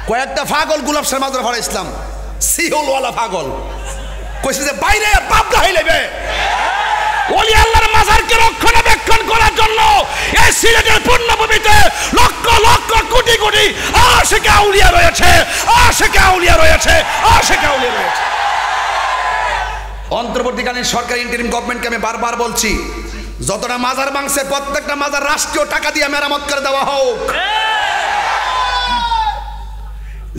কয়েকটা পাগল গোলাপ শাহ মাদ্রাসা পড়া ইসলাম সিহলওয়ালা পাগল কইছে যে বাইরে পাবদা হইলেবে ওলি আল্লাহর মাজারকে রক্ষণাবেক্ষণ করার জন্য এই সিলেটের পূর্ণভূমিতে লক্ষ লক্ষ কোটি কোটি আশিক আউলিয়া রয়েছে, আশিক আউলিয়া রয়েছে, আশিক আউলিয়া রয়েছে। অন্তর্বর্তীকালীন সরকার ইন্টারিম গভর্নমেন্টকে আমি বারবার বলছি, যতটা মাজার ভাঙছে প্রত্যেকটা মাজার রাষ্ট্রীয় টাকা দিয়ে মেরামত করে দেওয়া হোক।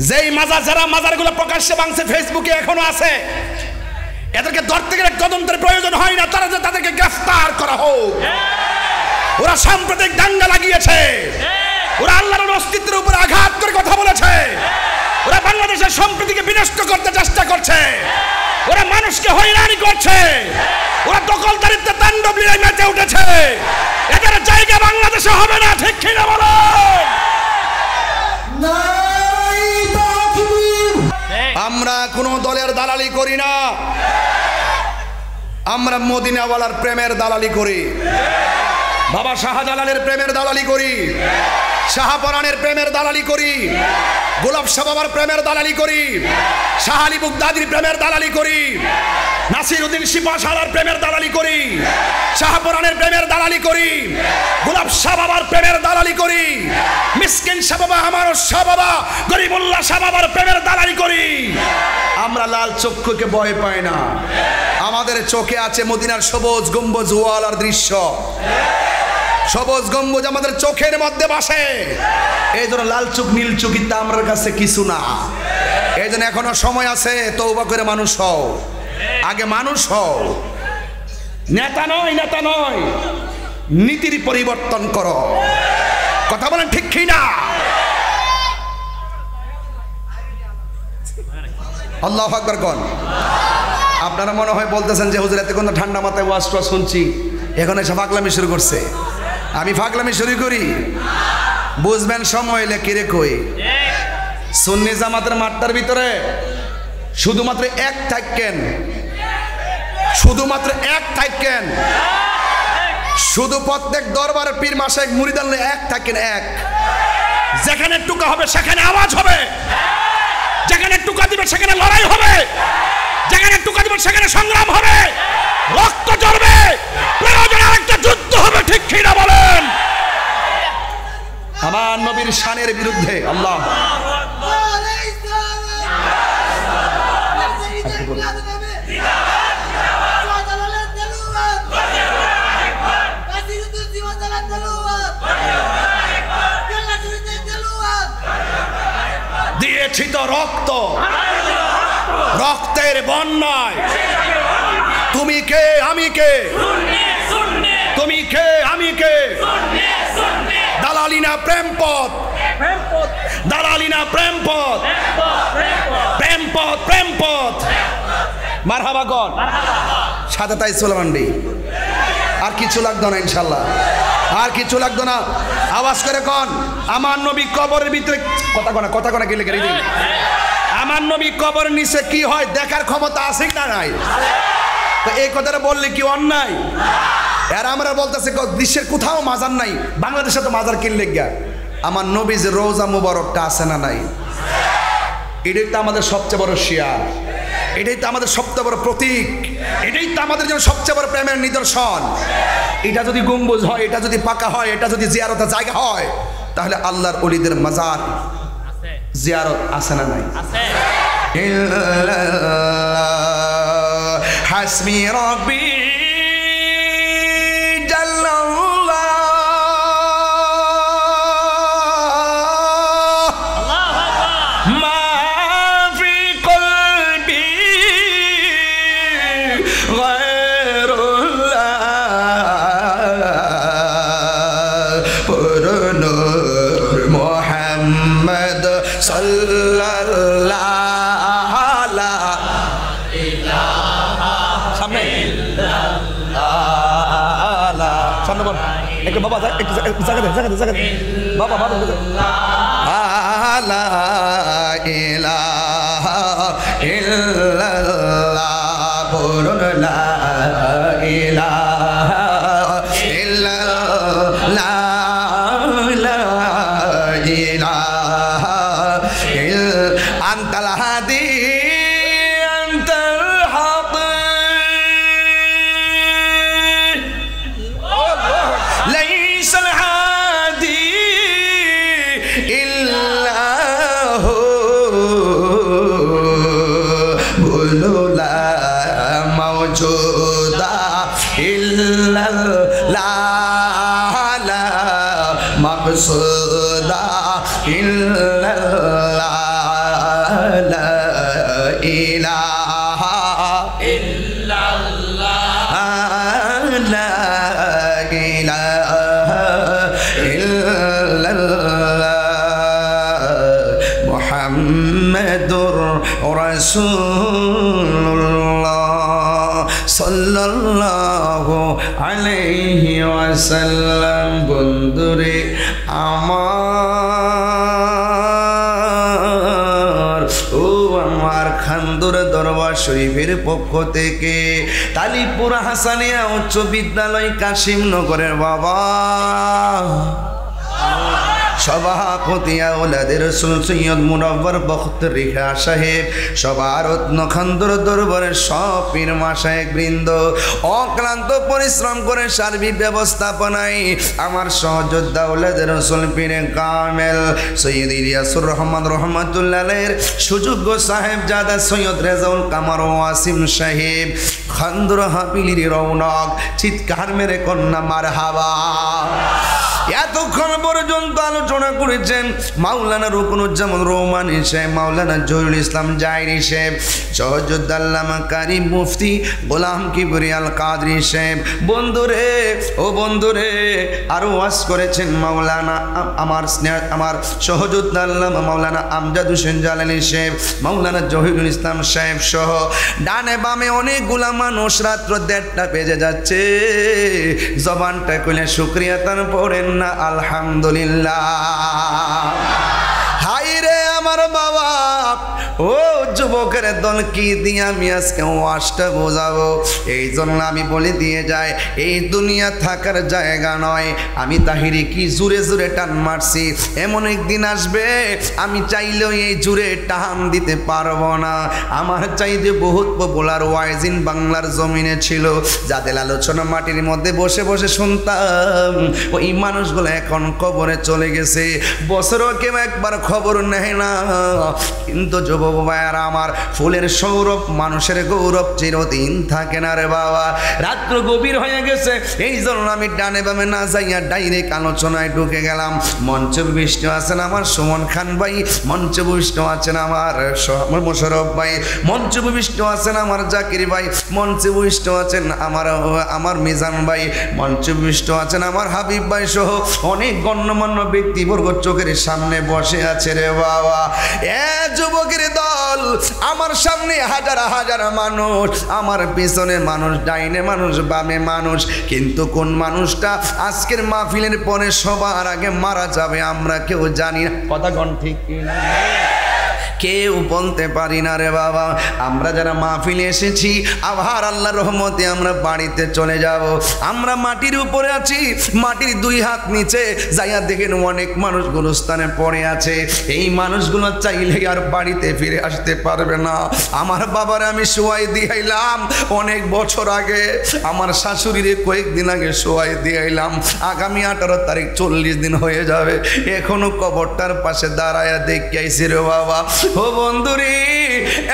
যেই মাজার, যারা মাজারগুলো প্রকাশ্যে ভাঙছে ফেসবুকে এখনো আছে, এদেরকে ধরতে গেলে তদন্তের প্রয়োজন হয় না, তাদেরকে গ্রেফতার করা হোক। ওরা সাম্প্রদায়িক দাঙ্গা লাগিয়েছে, ওরা আল্লাহর অস্তিত্বের উপর আঘাত করে কথা বলেছে, ওরা বাংলাদেশের সম্প্রীতিকে বিনষ্ট করতে চেষ্টা করছে, ওরা মানুষকে হয়রানি করছে, ওরা দখলদারিত্বের তাণ্ডব লীলায় মেতে উঠেছে। এদের জায়গা বাংলাদেশে হবে না, ঠিক কিনা বলেন? আমরা কোন দলের দালালি করি না, আমরা মদিনাওয়ালার প্রেমের দালালি করি, বাবা শাহজালালের প্রেমের দালালি করি, শাহপরানের প্রেমের দালালি করি, গোলাপ শাহ বাবার প্রেমের দালালি করি, শাহ আলী বুগদাদির প্রেমের দালালি করি, নাসিরউদ্দিন সিপাহসালার প্রেমের দালালি করি, শাহপরানের প্রেমের দালালি করি, গোলাপ শাহ বাবার প্রেমের দালালি করি, মিসকিন শাহ বাবা, আমার শাহ বাবা, গরিবুল্লাহ শাহ বাবার প্রেমের দালালি করি। আমরা লাল চক্ষুকে ভয় পাই না, আমাদের চোখে আছে মদিনার সবুজ গম্বুজ ওয়ালার দৃশ্য, সবুজ গম্বুজ আমাদের চোখের মধ্যে ভাসে। এই জন্য লাল চোখ নীল চোখ ইত্যাদি আমার কাছে কিছু না। এই জন্য এখনো সময় আছে, তওবা করে মানুষ হও, আগে মানুষ হও, নেতা নয়, নেতা নয়, নীতির পরিবর্তন করো। কথা বলেন ঠিক কি না? আল্লাহু আকবার কোন। আপনারা মনে হয় বলতেছেন যে হুজুর এতক্ষণ তো ঠান্ডা মাথায় ওয়াজ টোয়াজ শুনছি, এখন এসে ফাগলামি শুরু করছে। আমি ফাগলামি শুরু করি? বুঝবেন সময় এলে কিরে কই। সুন্নি জামাতের মাঠটার ভিতরে শুধুমাত্র এক থাকেন, শুধুমাত্র এক থাকেন, শুধু প্রত্যেক দরবারের পীর মাশায়েখ মুরিদান এক থাকেন, এক। যেখানে টুকা হবে সেখানে আওয়াজ হবে, যেখানে টুকা দিবে সেখানে লড়াই হবে, যেখানে টুকা দিবে সেখানে সংগ্রাম হবে, রক্ত ঝরবে, প্রয়োজনে আরেকটা যুদ্ধ হবে, ঠিক কি না বলেন? আমার নবীর শানের বিরুদ্ধে আল্লাহ দিয়েছি তো রক্ত, রক্তের বন্যায়। তুমি কে আমি কে, তুমি কে আমি কে, দালালি না প্রেম পথ, দালালি না প্রেম পথ, প্রেম পথ, প্রেম পথ। মারহাবা কর সাথে তাই সোলামান্ডি। আর কিছু লাগতো না ইনশাল্লাহ, আর কিছু লাগতো না। আওয়াজ করে কন, আমার নবী কবরের ভিতরে, কথা কনা, কথা কনা গেলে গেলে আমার নবী কবরের নিচে কি হয় দেখার ক্ষমতা আছে না নাই? তো এই কথাটা বললে কি অন্যায়? আর আমরা বলতেছে বিশ্বের কোথাও মাজার নাই, বাংলাদেশে তো মাজার কিনলে গা। আমার নবী যে রোজা মুবারকটা আছে না নাই, এটাই তো আমাদের সবচেয়ে বড় শিয়ার, এটাই তো আমাদের সবচেয়ে বড় প্রতীক, এটাই তো আমাদের জন্য সবচেয়ে বড় প্রেমের নিদর্শন। এটা যদি গম্বুজ হয়, এটা যদি পাকা হয়, এটা যদি জিয়ারতের জায়গা হয়, তাহলে আল্লাহর ওলিদের মাজার জিয়ারত আছে না নাই? হাসবি রব্বি বাবা বাবা বাবা লা ইলাহা ইল্লাল্লাহ, বলুন লা ইলাহা ইল্লাল্লাহ, লা ইলাহা আনতাল হাদি আনতাল হাদি লাইসাল হাদি ইল্লাহু বুলুলা মাওজুদা ইল্লাল্লাহ লা মাকসুদা ইল্লাল্লাহ লা ইলাহা ইল্লাল্লাহ লা ইলাহা ইল্লাল্লাহ মুহাম্মাদুর রাসূলুল্লাহ সাল্লাল্লাহু আলাইহি ওয়াসাল্লাম। বন্ধুরে আমার, ও আমার খান্দুর দরবার শরীফের পক্ষ থেকে তালিপুর হাসানিয়া উচ্চ বিদ্যালয় কাশিমনগরের বাবা সভাপতি আওলাদের রাসূল সৈয়দ মুনাওয়ার বখত রিহা সাহেব, সবার রত্ন খান্দুর দরবারের সব পীর মাশায়েখ বৃন্দ, অক্লান্ত পরিশ্রম করে সার্বিক ব্যবস্থাপনায় আমার সহযোদ্ধা আওলাদের রাসূল পীরে কামেল সৈয়দ ইলিয়াসুর রহমান রহমাতুল্লাহ আলাইহির সুযোগ্য সাহেব জাদা সৈয়দ রেজাউল কামার ওয়াসিম সাহেব, খান্দুর হাবিলির রৌনক, চিৎকার মেরে কন্যা মারহাবা। এতক্ষণ পর্যন্ত আলোচনা করেছেন মাওলানা রুকনুজ্জামান রহমানী সাহেব, মাওলানা জহিরুল ইসলাম জায়রি সাহেব, সহযোদ্ধা আল্লামা কারীম মুফতি গোলাম কিবরিয়াল কাদরি সাহেব। বন্ধুরে, ও বন্ধুরে, আরো ওয়াজ করেছেন মাওলানা আমার সহযোদ্ধা আল্লামা মাওলানা আমজাদ হোসেন জালালী সাহেব, মাওলানা জহিরুল ইসলাম সাহেব সহ ডানে বামে অনেকগুলা মানুষ। রাত্র 1:30 বেজে যাচ্ছে, জবানটা খুলে শুকরিয়া তার পড়েন না আলহামদুলিল্লাহ। হাই রে আমার বাবা, ও যুবকের দল কি দিয়ে আমি আজকে ওয়াজটা বোঝাবো? এই জন্য আমি বলে দিয়ে যাই, এই দুনিয়া থাকার জায়গা নয়। আমি তাহিরি কি জুড়ে জুড়ে টান মারছি, এমন একদিন আসবে আমি চাইলেও এই জুড়ে টান দিতে পারবো না। আমার চাইতে বহুত পপুলার ওয়াইজিন বাংলার জমিনে ছিল, যাদের আলোচনা মাটির মধ্যে বসে বসে শুনতাম, ওই মানুষগুলো এখন কবরে চলে গেছে। বছরও কেউ একবার খবর নেয় না। কিন্তু যুবক ভাইয়ারা আমার, ফুলের সৌরভ মানুষের গৌরব চিরদিন থাকে না রে বাবা। রাত্র গভীর হয়ে গেছে, এই জন্য আমি ডানে বামে না যাইয়া ডাইরেক্ট আলোচনায় ঢুকে গেলাম। মঞ্চে বিষ্ণু আছেন আমার সুমন খান ভাই, মঞ্চে বিষ্ণু আছেন আমার মোশাররফ ভাই, মঞ্চে বিষ্ণু আছেন আমার জাকির ভাই, মঞ্চে বিষ্ণু আছেন আমার মিজান ভাই, মঞ্চে বিষ্ণু আছেন আমার হাবিব ভাই সহ অনেক গণ্যমান্য ব্যক্তিবর্গ চোখের সামনে বসে আছে রে বাবা। এ যুবকের দল, আমার সামনে হাজার হাজার মানুষ, আমার পিছনে মানুষ, ডাইনে মানুষ, বামে মানুষ, কিন্তু কোন মানুষটা আজকের মাহফিলের পরে সবার আগে মারা যাবে আমরা কেউ জানি না। কথা কোন ঠিক কিনা কেউ বলতে পারি না রে বাবা। আমরা যারা মাহফিলে এসেছি, আবার আল্লাহর রহমতে আমরা বাড়িতে চলে যাব। আমরা মাটির উপরে আছি, মাটির 2 হাত নিচে যাইয়া দেখেন অনেক মানুষ গুরুস্থানে পড়ে আছে। এই মানুষগুলো চাইলে আর বাড়িতে ফিরে আসতে পারবে না। আমার বাবার আমি শোয়াই দিয়াইলাম অনেক বছর আগে, আমার শাশুড়ির কয়েকদিন আগে শোয়াই দিয়াইলাম। আগামী 18 তারিখ 40 দিন হয়ে যাবে, এখনো কবরটার পাশে দাঁড়ায়া দেখে আইছি রে বাবা। ও বন্ধুরে,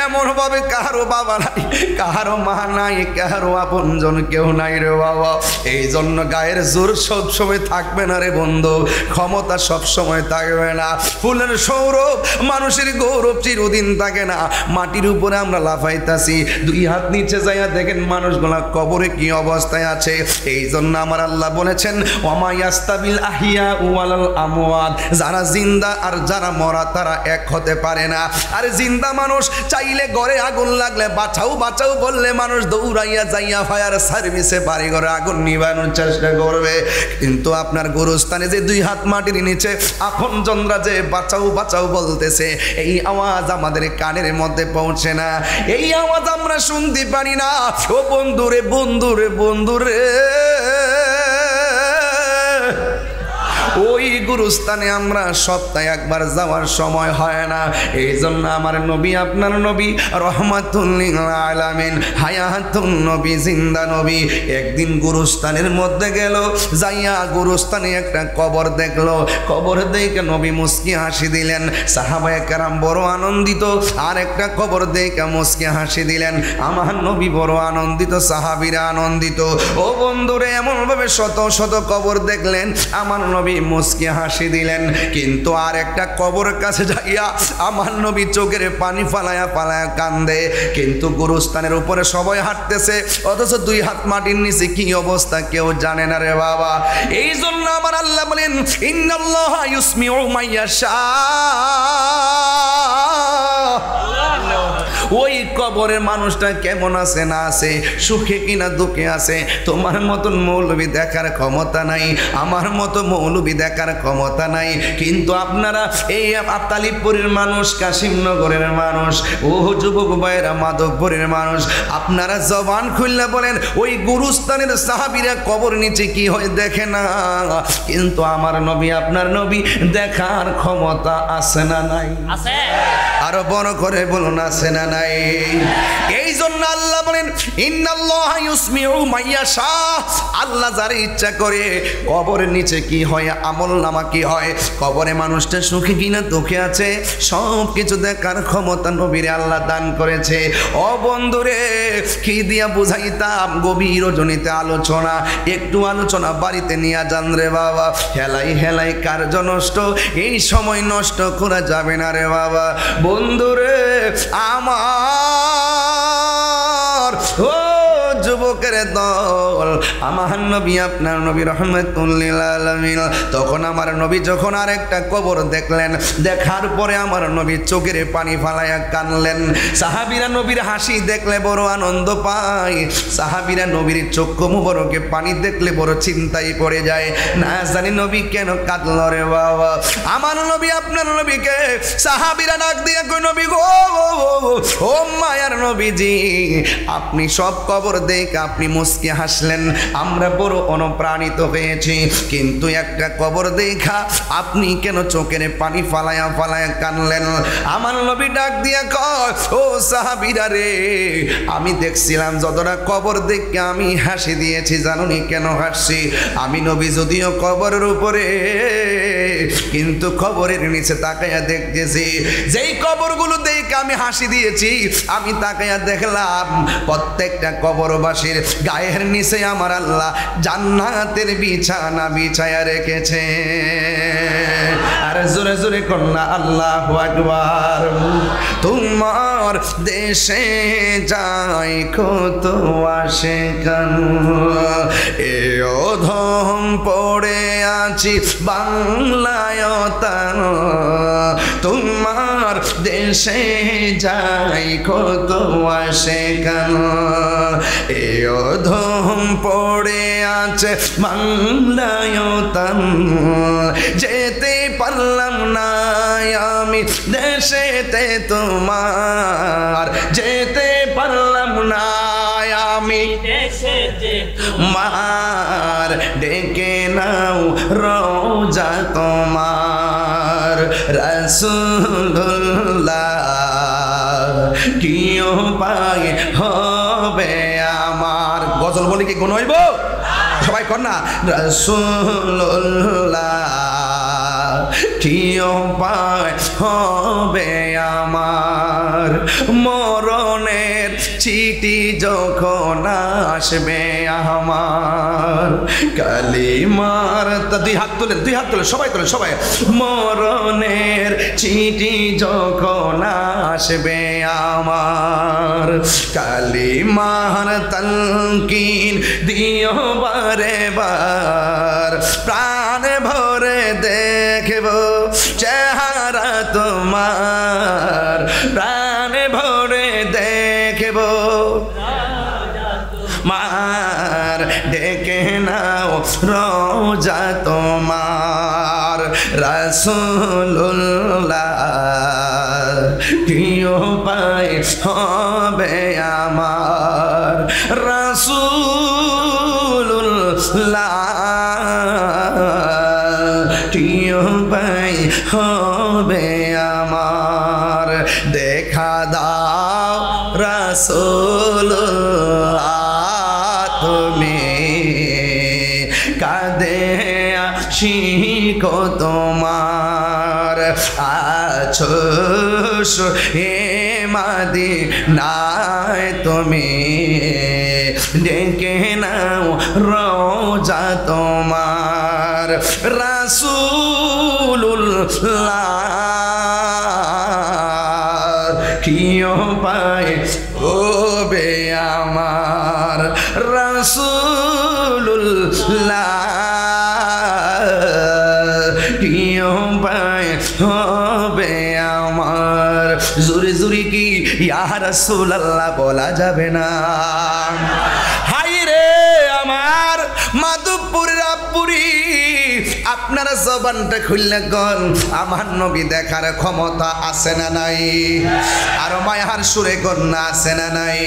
এমন ভাবে কাহারো বাবা নাই, কাহারো মা নাই, কাহারো আপনজন কেউ নাই রে বাবা। এই জন্য গায়ের জোর সব সময় থাকবে না রে বন্ধু, ক্ষমতা সব সময় থাকবে না। ফুলের সৌরভ মানুষের গৌরব চিরদিন থাকে না। মাটির উপরে আমরা লাফাইতাছি, 2 হাত নিচে যাইয়া দেখেন মানুষগুলা কবরে কি অবস্থায় আছে। এই জন্য আমার আল্লাহ বলেছেন, ওমা ইয়াস্তাবিল আহিয়া ওয়াল আমওয়াত, যারা জিন্দা আর যারা মরা তারা এক হতে পারে না। আর জিন্দা মানুষ চাইলে ঘরে আগুন লাগলে বাঁচাও বাঁচাও বললে মানুষ দৌড়াইয়া যাইয়া ফায়ার সার্ভিসে বাড়ি ঘরে আগুন নিবানোর চেষ্টা করবে। কিন্তু আপনার গোরস্থানে যে 2 হাত মাটির নিচে আপনজনরা যে বাঁচাও বাঁচাও বলতেছে, এই আওয়াজ আমাদের কানের মধ্যে পৌঁছে না, এই আওয়াজ আমরা শুনতে পারি না। ও বন্ধুরে বন্ধুরে বন্ধুরে, ওই গুরুস্থানে আমরা সপ্তাহে একবার যাওয়ার সময় হয় না। এই জন্য আমার নবী, আপনার নবী রহমাতুল লিল আলামিন, হায়াতুন নবী, জিন্দা নবী, একদিন গুরুস্থানের মধ্যে গেল, যাইয়া গুরুস্থানে একটা কবর দেখলো। কবর দেখে নবী মুস্কি হাসি দিলেন, সাহাবায়ে কেরাম বড় আনন্দিত। আর একটা কবর দেখে মুস্কি হাসি দিলেন, আমার নবী বড় আনন্দিত, সাহাবীরা আনন্দিত। ও বন্ধুরে, এমন ভাবে শত শত কবর দেখলেন, আমার নবী মুস্কি হাসি দিলেন। কিন্তু আর একটা কবরের কাছে যাইয়া আমার নবী চোখের পানি ফালায়া ফালায়া কান্দে। কিন্তু গুরুস্থানের উপরে সবাই হাঁটতেছে, অথচ দুই হাত মাটির নিচে কি অবস্থা কেউ জানে না রে বাবা। এই জন্য আমার আল্লাহ বলেন, ইন্নাল্লাহা ইউসমিউ মাইয়াশা। ওই কবরের মানুষটা কেমন আছে না আছে, সুখে কিনা দুঃখে আছে, তোমার মতন মৌলবী দেখার ক্ষমতা নাই, আমার মতো মৌলবী দেখার ক্ষমতা নাই। কিন্তু আপনারা এই তালিবপুরের মানুষ, কাশিমনগরের মানুষ, ও যুবক ভাইয়েরা, মাধবপুরের মানুষ, আপনারা জবান খুললে বলেন ওই গুরুস্থানের সাহাবীরা কবর নিচে কি হয় দেখে না। কিন্তু আমার নবী, আপনার নবী দেখার ক্ষমতা আছে না নাই? আছে। আরো বড় করে বলুন, আছে না নাই? এই জন্য আল্লাহ বলেন, ইন্নাল্লাহা ইউসমিউ মাইয়াশা। আল্লাহ যারে ইচ্ছা করে কবরের নিচে কি হয়, আমল নামা কি হয়, কবরে মানুষটা সুখী কিনা দুঃখে আছে, সব কিছু দেখার ক্ষমতা নবীরে আল্লাহ দান করেছে। ও বন্ধুরে, কি দিয়া বুঝাইতাম, গভীর রজনীতে আলোচনা, একটু আলোচনা বাড়িতে নিয়ে যান রে বাবা। হেলাই হেলাই কার্য নষ্ট, এই সময় নষ্ট করা যাবে না রে বাবা। বন্ধুরে আমার, ও যুবকের দল, আমার নবী, আপনার নবী রহমাতুল লিল আলামিন, তখন আমার নবী যখন আরেকটা কবর দেখলেন, দেখার পরে আমার নবী চোখের পানি ফালায়া কানলেন। সাহাবীরা নবীর হাসি দেখলে বড় আনন্দ পায়, সাহাবীরা নবীর চক্ষু মুবারকে পানি দেখলে বড় চিন্তায় পড়ে যায়, না জানি নবী কেন কাঁদল রে বাবা। আমার নবী, আপনার নবীকে সাহাবীরা ডাক দিয়ে কই, নবী গো, ও মায়ার নবীজি, আপনি সব কবর দেখে আপনি মুস্কি হাসলেন, আমরা বড় অনুপ্রাণিত হয়েছি, কিন্তু একটা কবর দেখা আপনি কেন চোখের পানি ফালায়া ফালায়া কানলেন? আমার নবী ডাক দিয়া কয়, ও সাহাবীরা রে, আমি দেখছিলাম যতটা কবর দেখে আমি হাসি দিয়েছি, জানুনি কেন হাসছি? আমি নবী যদিও কবরের উপরে, কিন্তু কবরের নিচে তাকাইয়া দেখতেছি, যেই কবরগুলো দেখে আমি হাসি দিয়েছি, আমি তাকাইয়া দেখলাম প্রত্যেকটা কবরবাসীর গায়ের নিচে আমার আল্লাহ জান্নাতের বিছানা বিছায়া রেখেছে। আর জোরে জোরে কন্যা আল্লাহু আকবার। তোমার দেশে যাই কত আশিকান, এ অধম পড়ে আছি বাংলায় তান, তোমার দেশে যাই কত আশিকান, এ অধম পড়ে আছে বাংলায় তান, যেতে পারলাম না আমি দেশেতে তোমার, যেতে পারলাম না আমি দেশেতে তোমার, ডেকে নাও রোজা তোমার রাসূলুল্লাহ, কি উপায় হবে আমার? গজল বলে কি গুণ হইব? সবাই কর না, রাসূলুল্লাহ, কি উপায় হবে আমার? মরণের চিঠি যখন আসবে আমার, কালিমার, দুই হাত তোলেন, দুই হাত তোলেন, সবাই তোলেন, সবাই। মরণের চিঠি যখন আসবে আমার, কালিমার তালকিন দিও বারে বার, প্রাণ ভরে দেখব চেহারা তোমার, প্রাণ ভরে দেখব মার, ডেকে নাও রোজা তোমার রাসূলুল্লাহ, কি উপায় হবে আমার? রাসূলুল্লাহ, দেখা দাও রাসূলুল্লাহ তুমি কাঁদে আশিক তোমার আছো হে মদিনায় তুমি ডেকে নাও রওজা তোমার রাসূলুল্লাহ কিও পায় হবে আমার রাসূলুল্লাহ কিও পায় হবে আমার জোরে জোরে কি ইয়া রাসূলুল্লাহ বলা যাবে না হাই রে আমার মাধবপুরের আপুরি আপনারা জবানটা খুললে কোন আমার নবী দেখার ক্ষমতা আছে না নাই আর মায়ার সুরে কন্যা আছে না নাই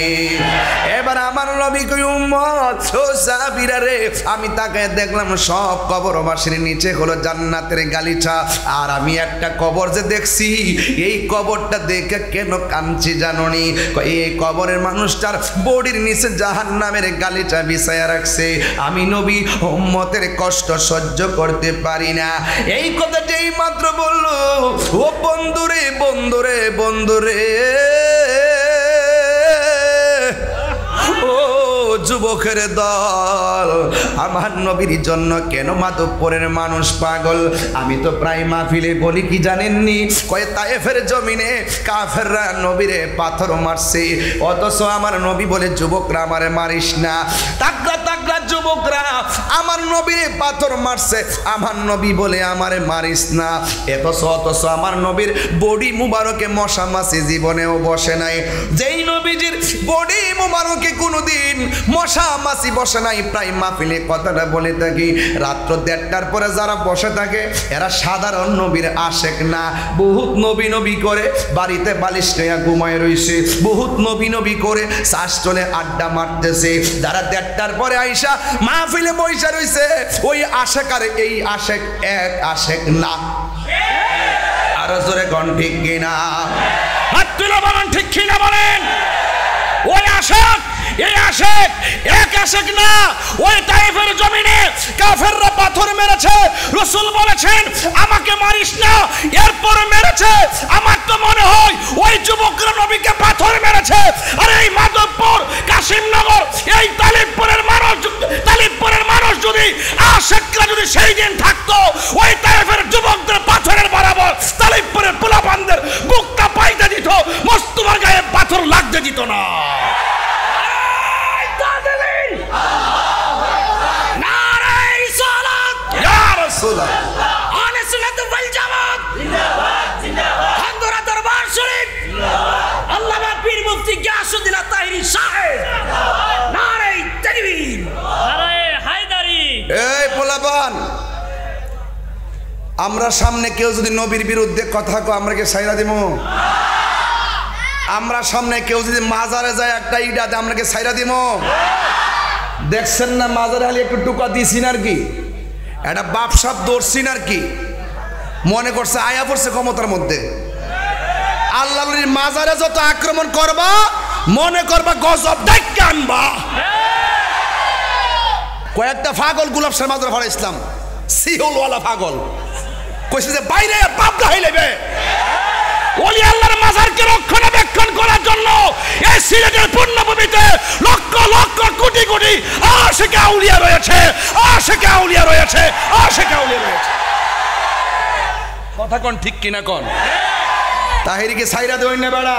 এবার আমার নবী কই উম্মত ও সাহাবীরা রে আমি তাকে দেখলাম সব কবরবাসীর নিচে হলো জান্নাতের গালিচা আর আমি একটা কবর যে দেখছি এই কবরটা দেখে কেন কাঁদছি জানোনি এই কবরের মানুষটার বডির নিচে জাহান্নামের গালিচা বিছায়া রাখছে আমি নবী উম্মতের কষ্ট সহ্য করতে পারি না এই কথাটাই মাত্র বললো ও বন্ধুরে বন্ধুরে বন্ধুরে ও যুবকের দল আমার নবীর জন্য কেন মাধবপুরের মানুষ পাগল আমি তো প্রায় মাহফিলে বলি কি জানেননি কয় তায়েফের জমিনে কাফেররা নবীরে পাথর মারছে অথচ আমার নবী বলে যুবকরা আমারে মারিস না তাগড়া তাগড়া যুবকরা আমার নবীরে পাথর মারছে আমার নবী বলে আমারে মারিস না অথচ আমার নবীর বডি মুবারকে মশা মাছি জীবনেও বসে নাই যেই নবীজির বডি মুবারকে কোনোদিন মশা মাছি বসে নাই প্রায় মাহফিলে কথাটা বলে থাকি রাত্র 1:30টার পরে যারা বসে থাকে এরা সাধারণ নবীর আশেক না বহুত নবী নবী করে বাড়িতে বালিশ নিয়ে ঘুমায় রইছে বহুত নবী নবী করে শ্বাস চলে আড্ডা মারতেছে যারা 1:30টার পরে আইসা মাহফিলে বইসা রইছে ওই আশেক আর এই আশেক এক আশেক না আরো জোরে কোন ঠিক কিনা হাত তুলে বলেন ঠিক কিনা বলেন ওই আশেক এই আশেক এক আশেক না ওই তায়েফের জমিনে কাফেররা পাথর মেরেছে রাসূল বলেছেন আমাকে মারিস না এরপর মেরেছে আমার তো মনে হয় ওই যুবকরা নবীকে পাথর মেরেছে আর এই মাধবপুর কাশিমনগর এই তালিবপুরের মানুষ যদি আশেকরা যদি সেই দিন থাকতো ওই তায়েফের যুবকদের পাথরের বরাবর তালিবপুরের পোলাপানদের বুকটা পাইতে দিত মস্তুমার গায়ে পাথর লাগতে দিত না আমরা সামনে কেউ যদি নবীর বিরুদ্ধে কথা কয় আমরা কি সাইরা দিব আমরা সামনে কেউ যদি মাজারে যায় একটা ইটা দেয় আমরা কি সাইরা দিব দেখছেন না মাজারে আলী একটু টুকা দিয়েছিন আর কি একটা বাপসাপ দৌড়ছিন আর কি মনে করছে আয়া পড়ছে ক্ষমতার মধ্যে আল্লাহর মাজারে যত আক্রমণ করবা মনে করবা গজব ডাইকা আনবা কয়েকটা পাগল গোলাপ শাহ মাজারে ফরা ইসলাম সিহলওয়ালা পাগল কইছে যে বাইরে বাপ দাই লেবে ওলি আল্লাহর মাজারকে রক্ষণাবেক্ষণ করার জন্য এই সিলেটের পূর্ণভূমিতে লক্ষ লক্ষ কোটি কোটি আশিক আউলিয়া রয়েছে আশিক আউলিয়া রয়েছে আশিক আউলিয়া রয়েছে কথা কোন ঠিক কিনা কোন তাহিরিকে সাইরা দেই না বেড়া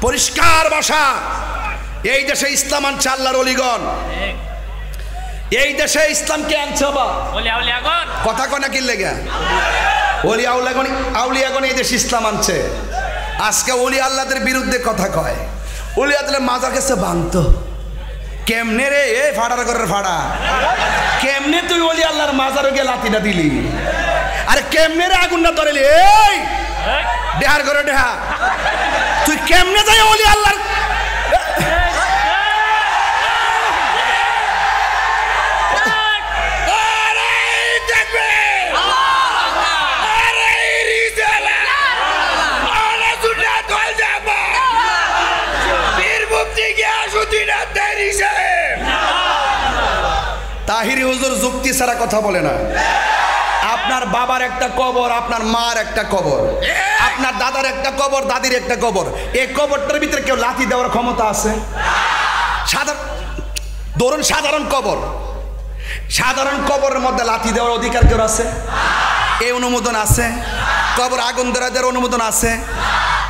পরিষ্কার ভাষা এই দেশে ইসলাম আনছে আল্লাহর ওলিগণ এই দেশে ইসলামকে আনছে বা ওলি আউলিয়াগণ কথা কোনা কি লাগা ওলি আউলিয়াগণ এই দেশে ইসলাম আনছে আজকে ওলি আল্লাহদের বিরুদ্ধে কথা কয় ওলি আল্লাহর মাজার কাছে ভাঙতো কেমনে রে এ ফাড়ার ঘরের ফাড়া কেমনে তুই ওলি আল্লাহর মাজারে গিয়ে লাঠিটা দিলি আরে কেমনে রে আগুনটা ধরেলি এই দেহার ঘরে দেহা তুই কেমনে যাই ওলি আল্লাহর তাহিরি হুজুর যুক্তি ছাড়া কথা বলে না। আপনার বাবার একটা কবর, আপনার মার একটা কবর, আপনার দাদার একটা কবর, দাদির একটা কবর। এই কবরটার ভিতরে কেউ লাথি দেওয়ার ক্ষমতা আছে? ধরুন সাধারণ কবর, সাধারণ কবরের মধ্যে লাথি দেওয়ার অধিকার কেউ আছে? এই অনুমোদন আছে? কবর আগুন ধরা দেওয়ার অনুমোদন আছে?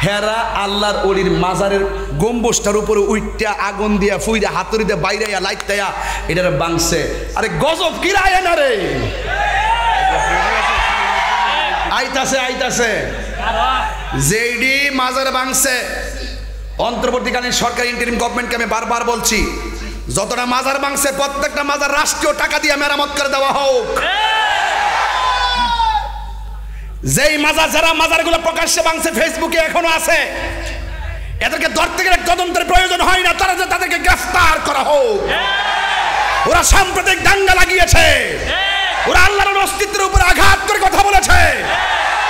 হেরা আল্লাহর ওলির মাজারের গম্বুজটার উপরে উইটটা আগুন দিয়া ফুইরা হাতুড়ি দিয়ে বাইরে লাইট দেয়া এটার বাংছে। আরে গজব কি রায় না রে, আইতাছে আইতাছে যেডি মাজার বাংছে। অন্তর্বর্তীকালীন সরকার ইন্টারিম গভর্নমেন্টকে আমি বারবার বলছি, যতটা মাজার বাংছে প্রত্যেকটা মাজার রাষ্ট্রীয় টাকা দিয়ে মেরামত করে দেওয়া হোক। যেই মাজার, যারা মাজারগুলো প্রকাশ্যে বাংছে ফেসবুকে এখনো আছে, এদেরকে ধরতে গেলে তদন্তের প্রয়োজন হয় না, তাদেরকে গ্রেফতার করা হোক। ওরা সাম্প্রদায়িক দাঙ্গা লাগিয়েছে, ওরা আল্লাহর অস্তিত্বের উপর আঘাত করে কথা বলেছে,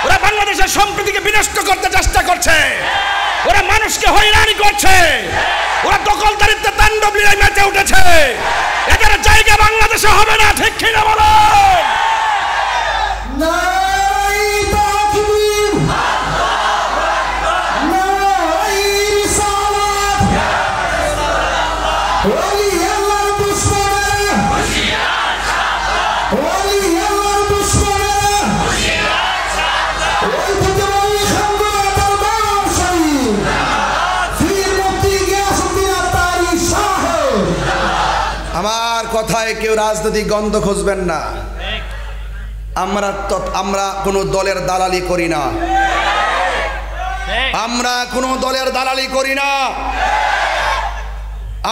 ওরা বাংলাদেশের সম্প্রীতিকে বিনষ্ট করতে চেষ্টা করছে, ওরা মানুষকে হয়রানি করছে, ওরা দখলদারিত্বে তাণ্ডব লীলায় মেতে উঠেছে। এদের জায়গা বাংলাদেশে হবে না, ঠিক কিনা বলো? আমার কথায় কেউ রাজনৈতিক গন্ধ খুঁজবেন না। আমরা কোনো দলের দালালি করি না, আমরা কোনো দলের দালালি করি না।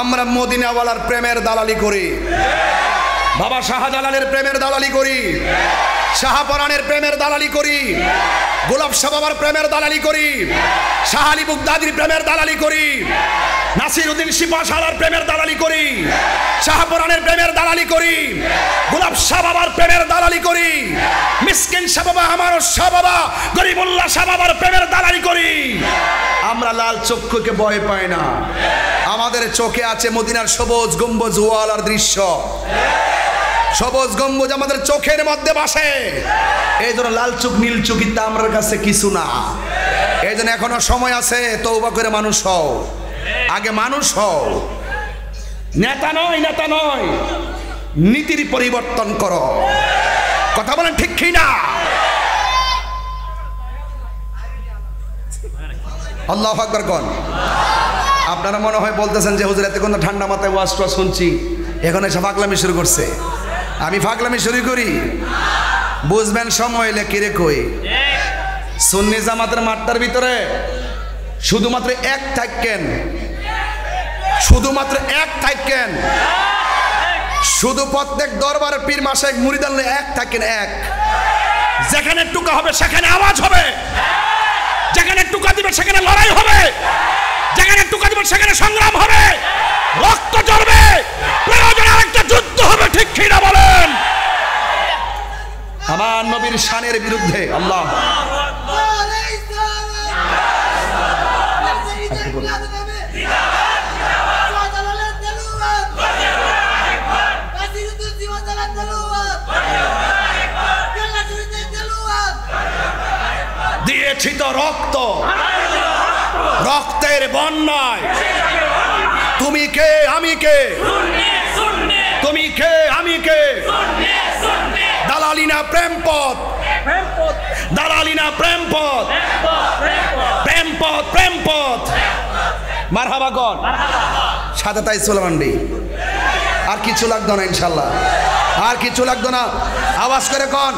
আমরা মদিনাওয়ালার প্রেমের দালালি করি, বাবা শাহজালালের প্রেমের দালালি করি, শাহপরানের প্রেমের দালালি করি, গোলাপ শাহ বাবার প্রেমের দালালি করি, শাহ আলী বুগদাদির প্রেমের দালালি করি, নাসির উদ্দিন সিপাহসালার প্রেমের দালালি করি, শাহপরানের প্রেমের দালালি করি, গোলাপ শাহ বাবার প্রেমের দালালি করি, মিসকিন শাহ বাবা, আমারও শাহ বাবা, গরিবুল্লাহ শাহ বাবার প্রেমের দালালি করি। আমরা লাল চক্ষুকে ভয় পাই না, আমাদের চোখে আছে মদিনার সবুজ গম্বুজ ওয়ালার দৃশ্য। সবুজ গম্বুজ আমাদের চোখের মধ্যে বাসে, এই জন্য লাল চোখ নীল চোখিতা আমার কাছে কিছু না। এই জন্য এখনো সময় আছে, তওবা করে মানুষ হও, আগে মানুষ হও। নেতা নয়, নেতা নয়, নীতির পরিবর্তন করো। কথা বলেন ঠিক কি না? আল্লাহু আকবার কোন। আপনারা মনে হয় বলতেছেন যে হুজুর এত কোন ঠান্ডা মাথায় ওয়াজ টোয়াজ শুনছি, এখন এসে ফাগলামি শুরু করছে। আমি ফাগলামি শুরু করি? বুঝবেন সময় এলে কিরে কই। সুন্নি জামাতের মাঠটার ভিতরে শুধুমাত্র এক থাকেন, শুধুমাত্র এক থাকেন, শুধু প্রত্যেক দরবারের পীর মাশায়েখ মুরিদান এক থাকেন। এক, যেখানে টুকা হবে সেখানে আওয়াজ হবে, যেখানে টুকা দিবে সেখানে লড়াই হবে, যেখানে টুকা দিবে সেখানে সংগ্রাম হবে, রক্ত ঝরবে, প্রয়োজনে আরেকটা যুদ্ধ হবে, ঠিক কি না বলেন? আমার নবীর শানের বিরুদ্ধে আল্লাহ দিয়েছি তো রক্ত, রক্তের বন্যায়। তুমি কে আমি কে, তুমি কে আমি কে, দালালি না প্রেম পথ, দালালি না প্রেম পথ, প্রেম পথ, প্রেম পথ। মারহাবা কর, সাথে তাই সোলামান্ডি। আর কিছু লাগতো না ইনশাল্লাহ, আর কিছু লাগতো না। আওয়াজ করে কন,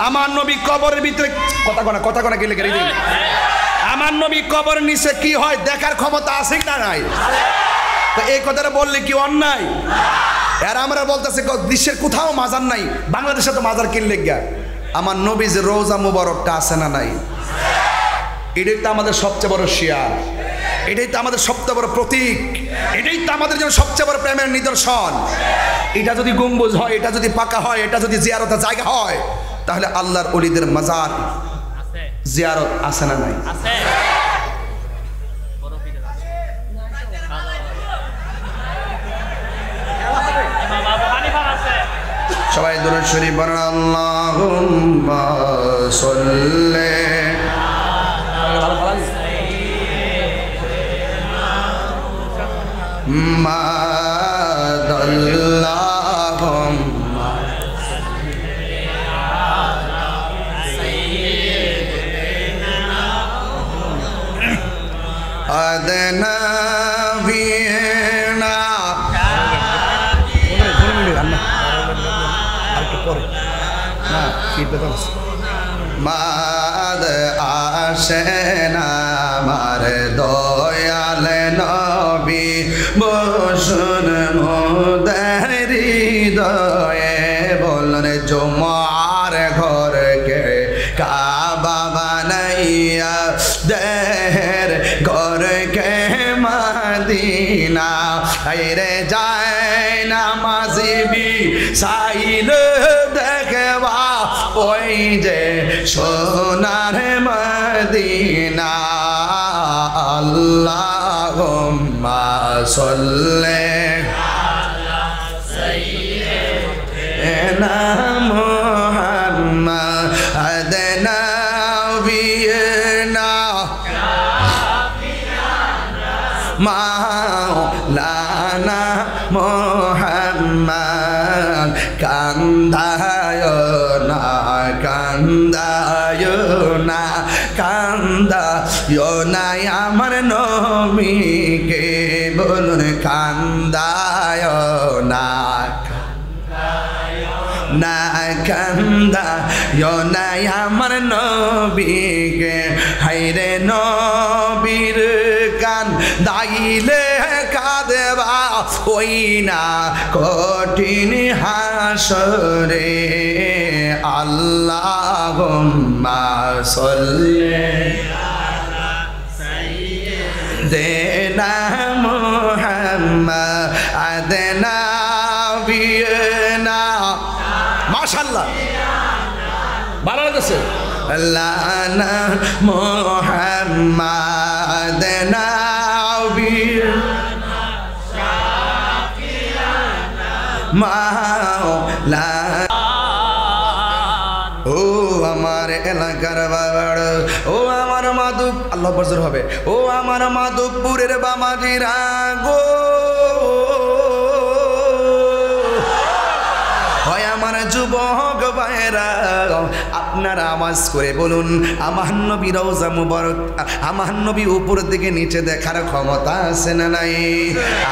আমার নবী কবরের ভিতরে কথা কনা, কথা কনা গেলে গেলে আমার নবী কবরের নিচে কি হয় দেখার ক্ষমতা আছে না নাই? তো এই কথাটা বললে কি অন্যায়? আর আমরা বলতেছে বিশ্বের কোথাও মাজার নাই, বাংলাদেশে তো মাজার কিনলে গা। আমার নবী যে রোজা মুবারকটা আছে না নাই, এটাই তো আমাদের সবচেয়ে বড় শিয়ার, এটাই তো আমাদের সবচেয়ে বড় প্রতীক, এটাই তো আমাদের জন্য সবচেয়ে বড় প্রেমের নিদর্শন। এটা যদি গম্বুজ হয়, এটা যদি পাকা হয়, এটা যদি জিয়ারতের জায়গা হয়, তাহলে আল্লাহর ওলিদের মাজার জিয়ারত আছে না নাই? দুরূদ শরীফ পড়ুন আল্লাহুম্মা সাল্লি মাদাল্লাহুম্মা আদনা বিনা মাদ আসেনা আমার দয়াল নবী বসুন মোদের হৃদয়ে বলুন জুমার ঘরকে কাবা বানাইয়া দেহের ঘরকে মদিনা রে যায় নামাজি বি সাইল দেখবা ওই যে সোনার মদিনা আল্লাহুম্মা সাল্লি আলা সাইয়্যিদিনা মুহাম্মাদ নাবিয়িনা মাওলানা মুহাম্মদ কান্দায় না কান্দায় না কান্দায় না আমার নবীকে বলুন কান্দায় না না কান্দায় না আমার নবীকে হায়রে নবীর কান দাইলে কাঁদবা ওই না কঠিন হাসরে আল্লাহুম্মা সাল্লি আলা সাইয়্যিদিনা মুহাম্মাদ নাবিয়িনা মাশাআল্লাহ ভালো লাগছে লানা মুহাম্মাদ নাবিয়িনা শাফিয়ানা মাওলানা ও আমার এলাকার বাবার ও আমার মাধব আল্লাহ বজর হবে ও আমার মাধবপুরের বামাজিরা গো হয় আমার যুবক ভাইরা আপনারা আওয়াজ করে বলুন আমার নবী রওজা মুবারক আমার নবী উপর থেকে নিচে দেখার ক্ষমতা আছে না নাই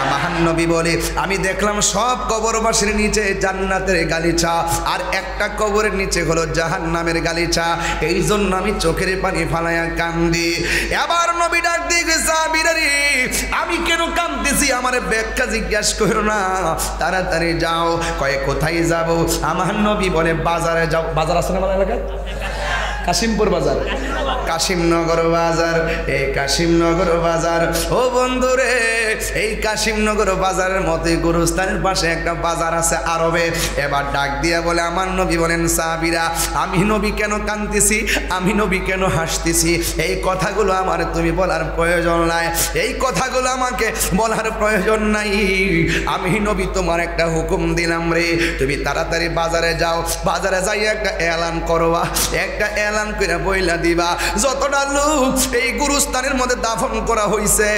আমার নবী বলে আমি দেখলাম সব কবরবাসীর নিচে জান্নাতের গালিচা আর একটা কবরের নিচে হলো জাহান্নামের গালিচা এই জন্য আমি চোখের পানি ফালাইয়া কান্দি এবার নবী ডাক দিয়ে সাহাবীরা আমি কেন কাঁদতেছি আমার ব্যাখ্যা জিজ্ঞাসা করো না তাড়াতাড়ি যাও কয়ে কোথায় যাব আমার নবী বলে বাজারে যাও বাজার আছে না আমার এলাকায় কাশিমপুর বাজার কাশিমনগর বাজার এই কাশিমনগর বাজার ও বন্ধুরে এই কাশিমনগর বাজারের মতোই গুরুস্থানের পাশে একটা বাজার আছে আরবে এবার ডাক দিয়া বলে আমার নবী বলেন সাহাবীরা আমি নবী কেন কাঁদতেছি আমি নবী কেন হাসতেছি এই কথাগুলো আমার তুমি বলার প্রয়োজন নাই এই কথাগুলো আমাকে বলার প্রয়োজন নাই আমি নবী তোমার একটা হুকুম দিলাম রে তুমি তাড়াতাড়ি বাজারে যাও বাজারে যাই একটা এলান করবা একটা এলান করে বইলা দিবা যতটা লোক এই গুরুস্থানের মধ্যে দাফন করা হয়েছে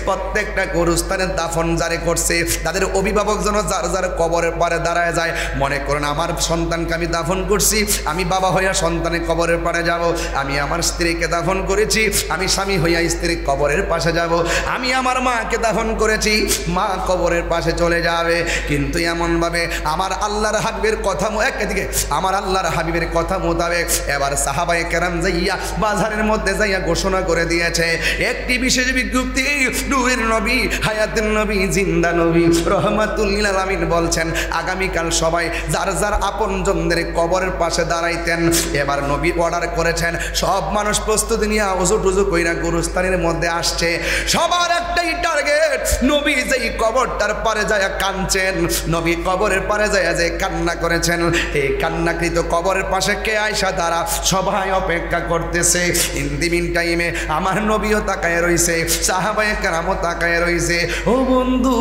প্রত্যেকটা গুরুস্থানের দাফন যারে করছে তাদের অভিভাবক যেন যার যার কবরের পারে দাঁড়ায় যায় মনে করেন আমার সন্তানকে আমি দাফন করছি আমি বাবা হইয়া সন্তানের কবরের পারে যাব আমি আমার স্ত্রীকে দাফন করেছি আমি স্বামী হইয়া স্ত্রীর কবরের পাশে যাব আমি আমার মাকে দাফন করেছি মা কবরের পাশে চলে যাবে কিন্তু এমনভাবে আমার আল্লাহর হাবিবের কথা একদিকে আমার আল্লাহর হাবিবের কথা মোতাবেক এবার সাহাবায়ে কেরাম যাইয়া বাজারের মধ্যে যাইয়া ঘোষণা করে দিয়েছে একটি বিশেষ বিজ্ঞপ্তি নূরের নবী হায়াতের নবী জিন্দা নবী রহমাতুল লিল আলামিন বলছেন আগামীকাল সবাই যার যার আপনজনদের কবরের পাশে দাঁড়াইতেন এবার নবী অর্ডার করেছেন সব মানুষ প্রস্তুতি নিয়ে ওযু টুজু কইরা গুরুস্থানের মধ্যে আসছে সবার একটাই টার্গেট নবী যেই কবরটার পারে যায় কাঁদছেন নবী কবরের পারে যায় যে কান্না করেছেন এই কান্নাকৃত কবরের পাশে কে আয়সা দাঁড়া সবাই অপেক্ষা করতেছে ইন দি মিন টাইমে আমার নবীও তাকায় রইছে সাহাবায়ে কেরামও তাকায় রইছে ও বন্ধু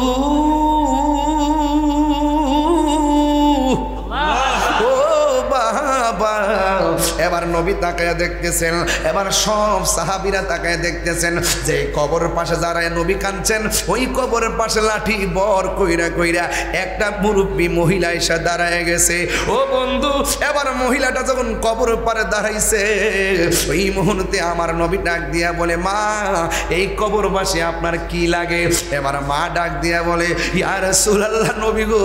ও বাবা। এবার নবী তাকায় দেখতেছেন, এবার সব সাহাবীরা তাকায় দেখতেছেন যে কবরের পাশে দাঁড়ায় নবী কাঁদছেন, ওই কবরের পাশে লাঠি বর কইরা কইরা একটা মুরব্বী মহিলা এসে দাঁড়ায় গেছে। ও বন্ধু, এবার মহিলাটা যখন কবরের পারে দাঁড়াইছে, ওই মুহূর্তে আমার নবী ডাক দিয়া বলে, মা এই কবরবাসী আপনার কি লাগে? এবার মা ডাক দিয়া বলে, ইয়া রাসূলুল্লাহ, নবী গো,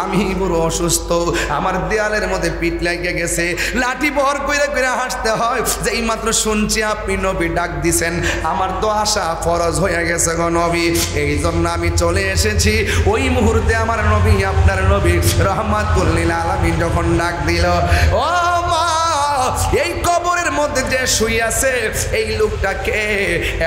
আমি বড় অসুস্থ, আমার দেয়ালের মধ্যে পিঠ লেগে গেছে, লাঠি বর কইরা কইরা হাসতে হয়। যেই মাত্র শুনছি আপনি নবী ডাক দিছেন, আমার তো আশা ফরজ হয়ে গেছে গো নবী, এই জন্য আমি চলে এসেছি। ওই মুহূর্তে আমার নবী, আপনার নবী রহমাতুল লিল আলামিন যখন ডাক দিল, ও মা, এই কবরের মধ্যে যে শুয়ে আছে এই লোকটাকে?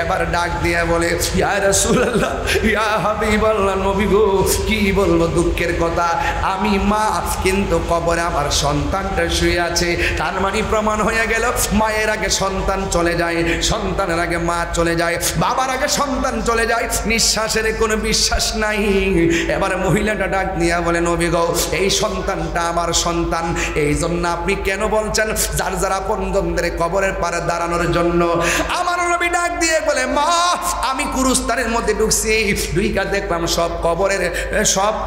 এবার ডাক দিয়া বলে, ইয়া রাসূলুল্লাহ, ইয়া হাবিবাল্লাহ, নবী গো, কি বলবো দুঃখের কথা, আমি মা, কিন্তু কবরে আমার সন্তানটা শুয়ে আছে। তার মানে প্রমাণ হয়ে গেল, মায়ের আগে সন্তান চলে যায়, সন্তানের আগে মা চলে যায়, বাবার আগে সন্তান চলে যায়, নিঃশ্বাসের কোনো বিশ্বাস নাই। এবার মহিলাটা ডাক দিয়া বলে, নবী গো, এই সন্তানটা আমার সন্তান, এই জন্য আপনি কেন বলছেন যার যারা আপনজনদের কবরের পারে দাঁড়ানোর জন্য? আমার নবী ডাক দিয়ে বলে, মা, আমি কুরুস্তানের মধ্যে ঢুকছি, ঢুইকা দেখলাম সব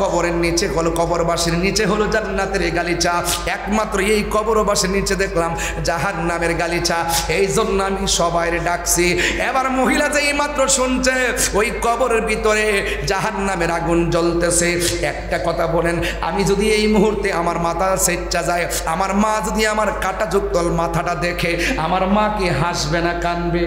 কবরের নিচে হলো, কবরবাসীর নিচে হলো জান্নাতের গালিচা, একমাত্র এই কবরবাসীর নিচে দেখলাম জাহান্নামের গালিচা, এই জন্য আমি সবাই ডাকছি। এবার মহিলা যেই মাত্র শুনছে ওই কবরের ভিতরে জাহান্নামের আগুন জ্বলতেছে, একটা কথা বলেন, আমি যদি এই মুহূর্তে আমার মাথা সেচ্চা যায়, আমার মা যদি আমার কাটাযুক্ত মাথাটা দেখে, আমার মা কি হাসবে না কানবে?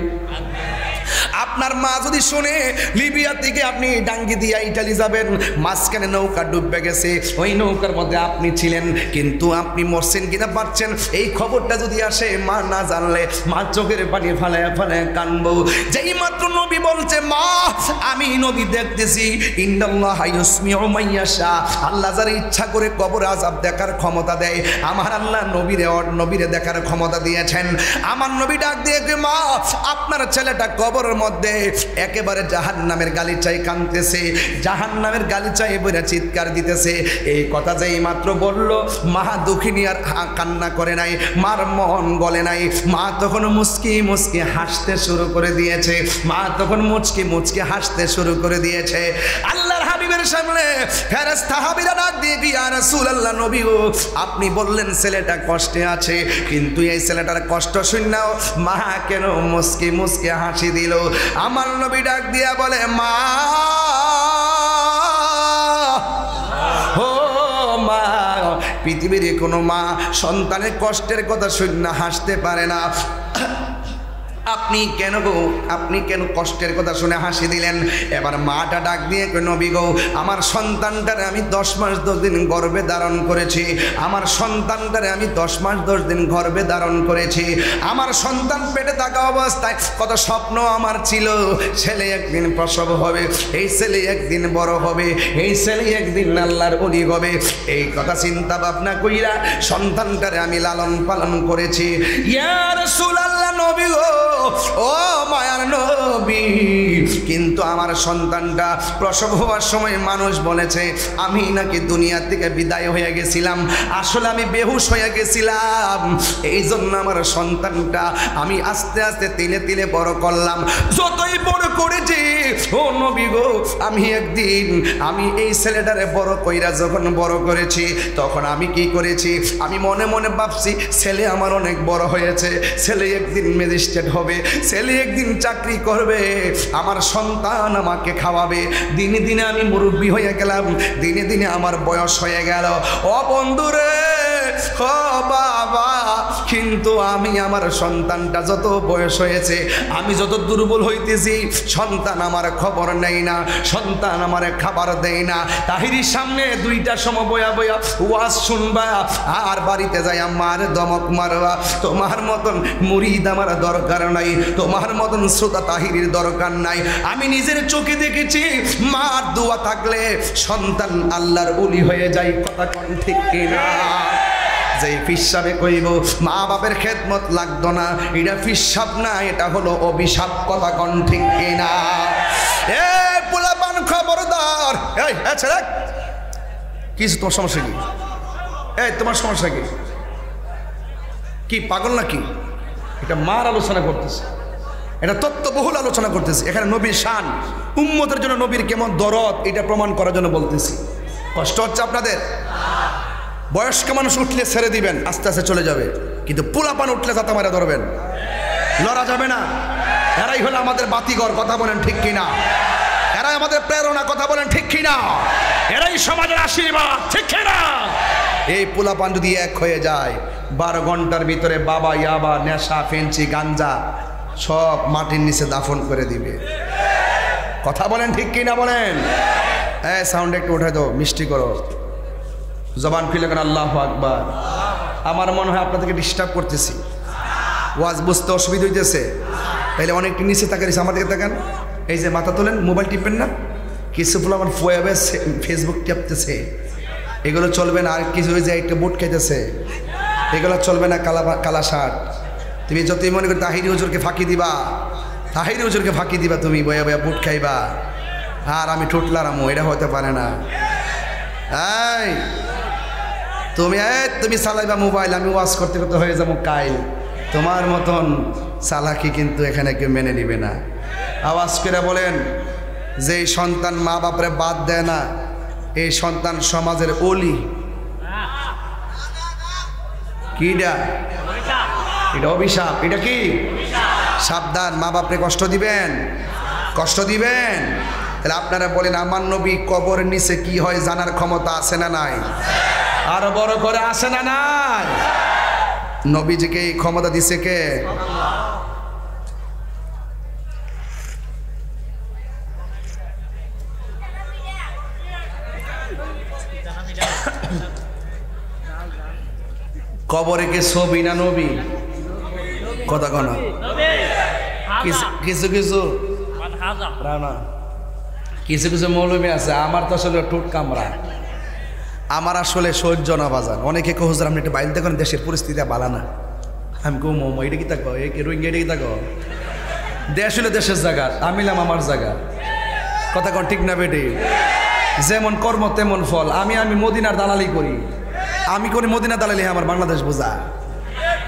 আপনার মা যদি শুনে লিবিয়া থেকে আপনি ডাঙ্গি দিয়ে ইটালি যাবেন, মাঝখানে নৌকা ডুববে গেছে, ওই নৌকার মধ্যে আপনি ছিলেন, কিন্তু আপনি মরছেন কিনা পারছেন, এই খবরটা যদি আসে, মা না জানলে মা চোখের পানি ফালায় ফালায় কানবো। যেই মাত্র নবী বলছে, মা, আমি নবী দেখতেছি, ইন্নাল্লাহা ইউসমিউ মাইয়াশা, আল্লাহ যার ইচ্ছা করে কবর আযাব দেখার ক্ষমতা দেয়, আমার আল্লাহ নবীরে দেখার ক্ষমতা দিয়েছেন। আমার নবী ডাক দিয়ে, মা, আপনার ছেলেটা কবরের মধ্যে একেবারে জাহান্নামের গালিচায় কাঁদতেছে, জাহান্নামের গালিচায় বইরা চিৎকার দিতেছে। এই কথা যেই মাত্র বলল, মা দুঃখিনী আর কান্না করে নাই, মার মন গলে নাই, মা তখন মুচকি মুচকি হাসতে শুরু করে দিয়েছে, মা তখন মুচকি মুচকি হাসতে শুরু করে দিয়েছে। আল্লাহর হাবিবের সামনে ফেরেশতা হাবিরা ডাক দিয়ে, ইয়া রাসূলুল্লাহ, নবী গো, আপনি বললেন ছেলেটা কষ্টে আছে, কিন্তু এই ছেলেটার কষ্ট শুননাও মা কেন মুচকি মুচকি হাসি দিল? আমার নবী ডাক দিয়া বলে, মা, ও মা, পৃথিবীর কোনো মা সন্তানের কষ্টের কথা শুনে হাসতে পারে না। আপনি কেন গো, আপনি কেন কষ্টের কথা শুনে হাসি দিলেন? এবার মাটা ডাক দিয়ে, নবী গো, আমার সন্তানটারে আমি 10 মাস 10 দিন গর্ভে ধারণ করেছি, আমার সন্তানটারে আমি 10 মাস 10 দিন গর্ভে ধারণ করেছি, আমার সন্তান পেটে থাকা অবস্থায় কত স্বপ্ন আমার ছিল, ছেলে একদিন প্রসব হবে, এই ছেলে একদিন বড় হবে, এই ছেলে একদিন আল্লাহর ওলি হবে, এই কথা চিন্তা ভাবনা কইরা সন্তানটারে আমি লালন পালন করেছি। ইয়া রাসূলুল্লাহ, নবী গো, ও মায়ার নবী, কিন্তু আমার সন্তানটা প্রসব হওয়ার সময় মানুষ বলেছে আমি নাকি দুনিয়া থেকে বিদায় হয়ে গেছিলাম, আসলে আমি বেহুশ হয়ে গেছিলাম, এই জন্য আমার সন্তানটা আমি আস্তে আস্তে তিলে তিলে বড় করলাম। যতই বড় করেছি, ও নবী গো, আমি একদিন আমি এই ছেলেটারে বড় কইরা যখন বড় করেছি, তখন আমি কি করেছি, আমি মনে মনে ভাবছি ছেলে আমার অনেক বড় হয়েছে, ছেলে একদিন ম্যাজিস্ট্রেট হবে, ছেলে একদিন চাকরি করবে, আমার সন্তান আমাকে খাওয়াবে। দিনে দিনে আমি মুরব্বী হয়ে গেলাম, দিনে দিনে আমার বয়স হয়ে গেল। ও বন্ধুরে, ও বাবা, কিন্তু আমি আমার সন্তানটা যত বয়স হয়েছে, আমি যত দুর্বল হইতেছি, সন্তান আমার খবর নেই না, সন্তান আমার খাবার দেয় না। তাহিরির সামনে 2টার সময় বয়া বয়া ওয়াজ শুনবা, আর বাড়িতে যাই আমার দমক মারবা। তোমার মতন মুরিদ আমার দরকার নাই, তোমার মতন শ্রোতা তাহিরির দরকার নাই। আমি নিজের চোখে দেখেছি, মার দোয়া থাকলে সন্তান আল্লাহর ওলি হয়ে যায়। কথা কোন ঠিক কিনা? যে ফিসাবে কইব মা বাপের খেদমত লাগতো না, এটা ফিসাব না, এটা হলো অভিশাপ। কথা কোন ঠিক কিনা? এ পোলাপান খবরদার! এই ছেলে, কি তোমার সমস্যা কি? এই তোমার সমস্যা কি? কি পাগল নাকি? এটা মার আলোচনা করতেছে, এটা তত্ত্ববহুল আলোচনা করতেছি। এখানে নবীর শান, উম্মতের জন্য নবীর কেমন দরদ, এটা প্রমাণ করার জন্য বলতেছি। কষ্ট হচ্ছে আপনাদের? বয়স্ক মানুষ উঠলে ছেড়ে দিবেন, আস্তে আস্তে চলে যাবে, কিন্তু পোলাপান উঠলে যাতে মারা ধরবেন, লড়া যাবে না। এরাই হলো আমাদের বাতিঘর, কথা বলেন ঠিক কিনা? এরাই আমাদের প্রেরণা, কথা বলেন ঠিক কিনা? এরাই সমাজের আশীর্বাদ, ঠিক কিনা? এই পোলাপান যদি এক হয়ে যায়, 12 ঘন্টার ভিতরে বাবা ইয়াবা, নেশা, ফেন্সি, গাঞ্জা সব মাটির নিচে দাফন করে দিবে। কথা বলেন ঠিক কিনা? বলেন। সাউন্ড একটু উঠে দাও, মিষ্টি করো, জবান খুলে কেন আল্লাহু আকবার। আমার মনে হয় আপনাদেরকে ডিস্টার্ব করতেছি, ওয়াজ বুঝতে অসুবিধা হইতেছে, তাইলে অনেকটি নিচে তাকাইছে, আমার দিকে তাকান। এই যে মাথা তোলেন, মোবাইল টিপবেন না। কিছু ফুল আমার ফোয়াবে ফেসবুক টিপতেছে, এগুলো চলবে না। আর কিছু হয়ে যায় একটা বুট খাইতেছে, এগুলো চলবে না। কালা শার্ট, তুমি যতই মনে করি তাহিরি হুজুরকে ফাঁকি দিবা, তাহিরি হুজুরকে ফাঁকি দিবা, তুমি বয়া বয়া বুট খাইবা, আর আমি ঠুটলারামো, এটা হতে পারে না। এই তুমি চালাইবা মোবাইল, আমি ওয়াজ করতে করতে হয়ে যাবো কাইল। তোমার মতন চালাকি কিন্তু এখানে কেউ মেনে নিবে না। আওয়াজ করে বলেন, যেই সন্তান মা বাপরে বাদ দেয় না, এই সন্তান সমাজের অলি। কিডা? এটা অভিশাপ। এটা কি? সাবধান, মা বাপরে কষ্ট দিবেন, কষ্ট দিবেন। তাহলে আপনারা বলেন, আমার নবী কবরের নিচে কি হয় জানার ক্ষমতা আছে না নাই? আরো বড় করে আছে না নাই? নবীজিকে এই ক্ষমতা দিছে কে? কবরে কে ছবি না নবী? কথা কনা কিছু কিছু কিছু কিছু মৌলবী আছে, আমার তো আসলে ঠোঁট কামড়া, আমার আসলে সহ্য না বাজান। অনেকে কো হুজুর আপনি একটু বাইরে দেখেন, দেশের পরিস্থিতি বালা না। আমি কো মোমো এটা কি থাকো, এই রোহিঙ্গা এটা কি থাকো? দেশ হলে দেশের জায়গা, আমিলাম আমার জায়গা। কথা কন ঠিক না বেটি? যেমন কর্ম তেমন ফল। আমি মদিনার দালালি করি, আমি করি মদিনার দালালি, আমার বাংলাদেশ বোঝা।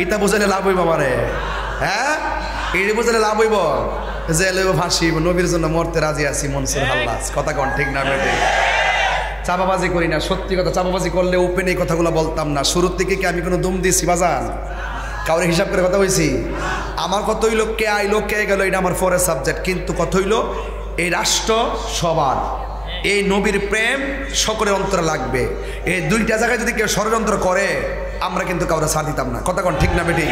এটা বোঝালে লাভ হইব আমারে, হ্যাঁ? এটা বোঝালে লাভ হইব, যে লইব ফাঁসি, নবীর জন্য মরতে রাজি আছি, মনসুর হাল্লাস। কথা কন ঠিক না বেটি? চাপাবাজি করি না, সত্যি কথা। চাপাবাজি করলে ওপেন এই কথাগুলো বলতাম না। শুরুর থেকে কি আমি কোনো দম দিয়েছি বাজান? কাউরে হিসাব করে কথা হয়েছি? আমার কত হইলো, কে আইলো কে গেল, এটা আমার পরের সাবজেক্ট। কিন্তু কত হইলো, এই রাষ্ট্র সবার, এই নবীর প্রেম সকলের অন্তরে লাগবে। এই দুইটা জায়গায় যদি কেউ ষড়যন্ত্র করে, আমরা কিন্তু কাউরে ছাড় দিতাম না। কথা কন ঠিক না বেটি?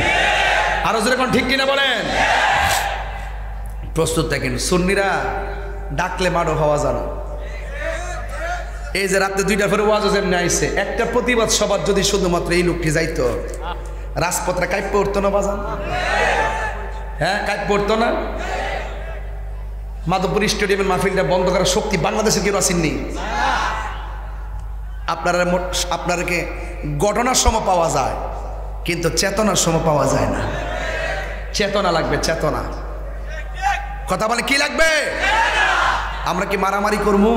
আরো জোরে কোন ঠিক কিনা বলেন? প্রস্তুত থাকেন। সুন্নিরা ডাকলে মাডো হওয়া জানো। এই যে রাত্রে 2টার পরে ওয়াজ যেমনি আইছে, একটা প্রতিবাদ সবার যদি শুধুমাত্র এই লোকটি যাইতো, রাজপথরা কাইপ্য উঠতো না বাজান? হ্যাঁ, কাইপ্য উঠতো না? মাধবপুর স্টেডিয়ামের মাহফিলটা বন্ধ করার শক্তি বাংলাদেশের কেউ আসেননি। আপনারকে ঘটনার সময় পাওয়া যায়, কিন্তু চেতনার সময় পাওয়া যায় না। চেতনা লাগবে, চেতনা। কথা বলে কি লাগবে? আমরা কি মারামারি করবো,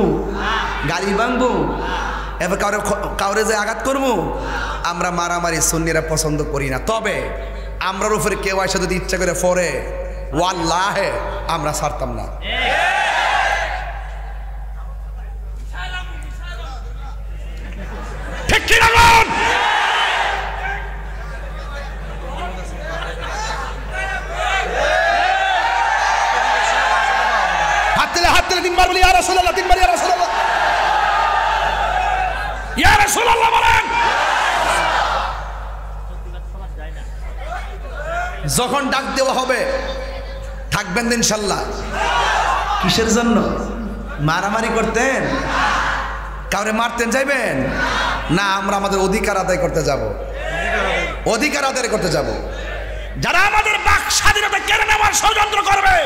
গালি ভাঙবো, এবার কাউরে যে আঘাত করবো? আমরা মারামারি সুন্নিরা পছন্দ করি না। তবে আমরার উপরে কেউ এসে যদি ইচ্ছা করে পড়ে, ওয়াল্লাহে আমরা ছাড়তাম না। ঠিক কি না? হাত তুলে 3 বার বলি, ইয়া রাসূলুল্লাহ, 3 বার ইয়া রাসূলুল্লাহ, ইয়া রাসূলুল্লাহ বলেন। যখন ডাক দেওয়া হবে থাকবেন ইনশাআল্লাহ। কিসের জন্য? মারামারি করতেন? কাউরে মারতেন যাইবেন না? আমরা আমাদের অধিকার আদায় করতে যাব, অধিকার আদায় করতে যাব। যারা আমাদের বাক স্বাধীনতা কেড়ে নেওয়ার ষড়যন্ত্র করবে,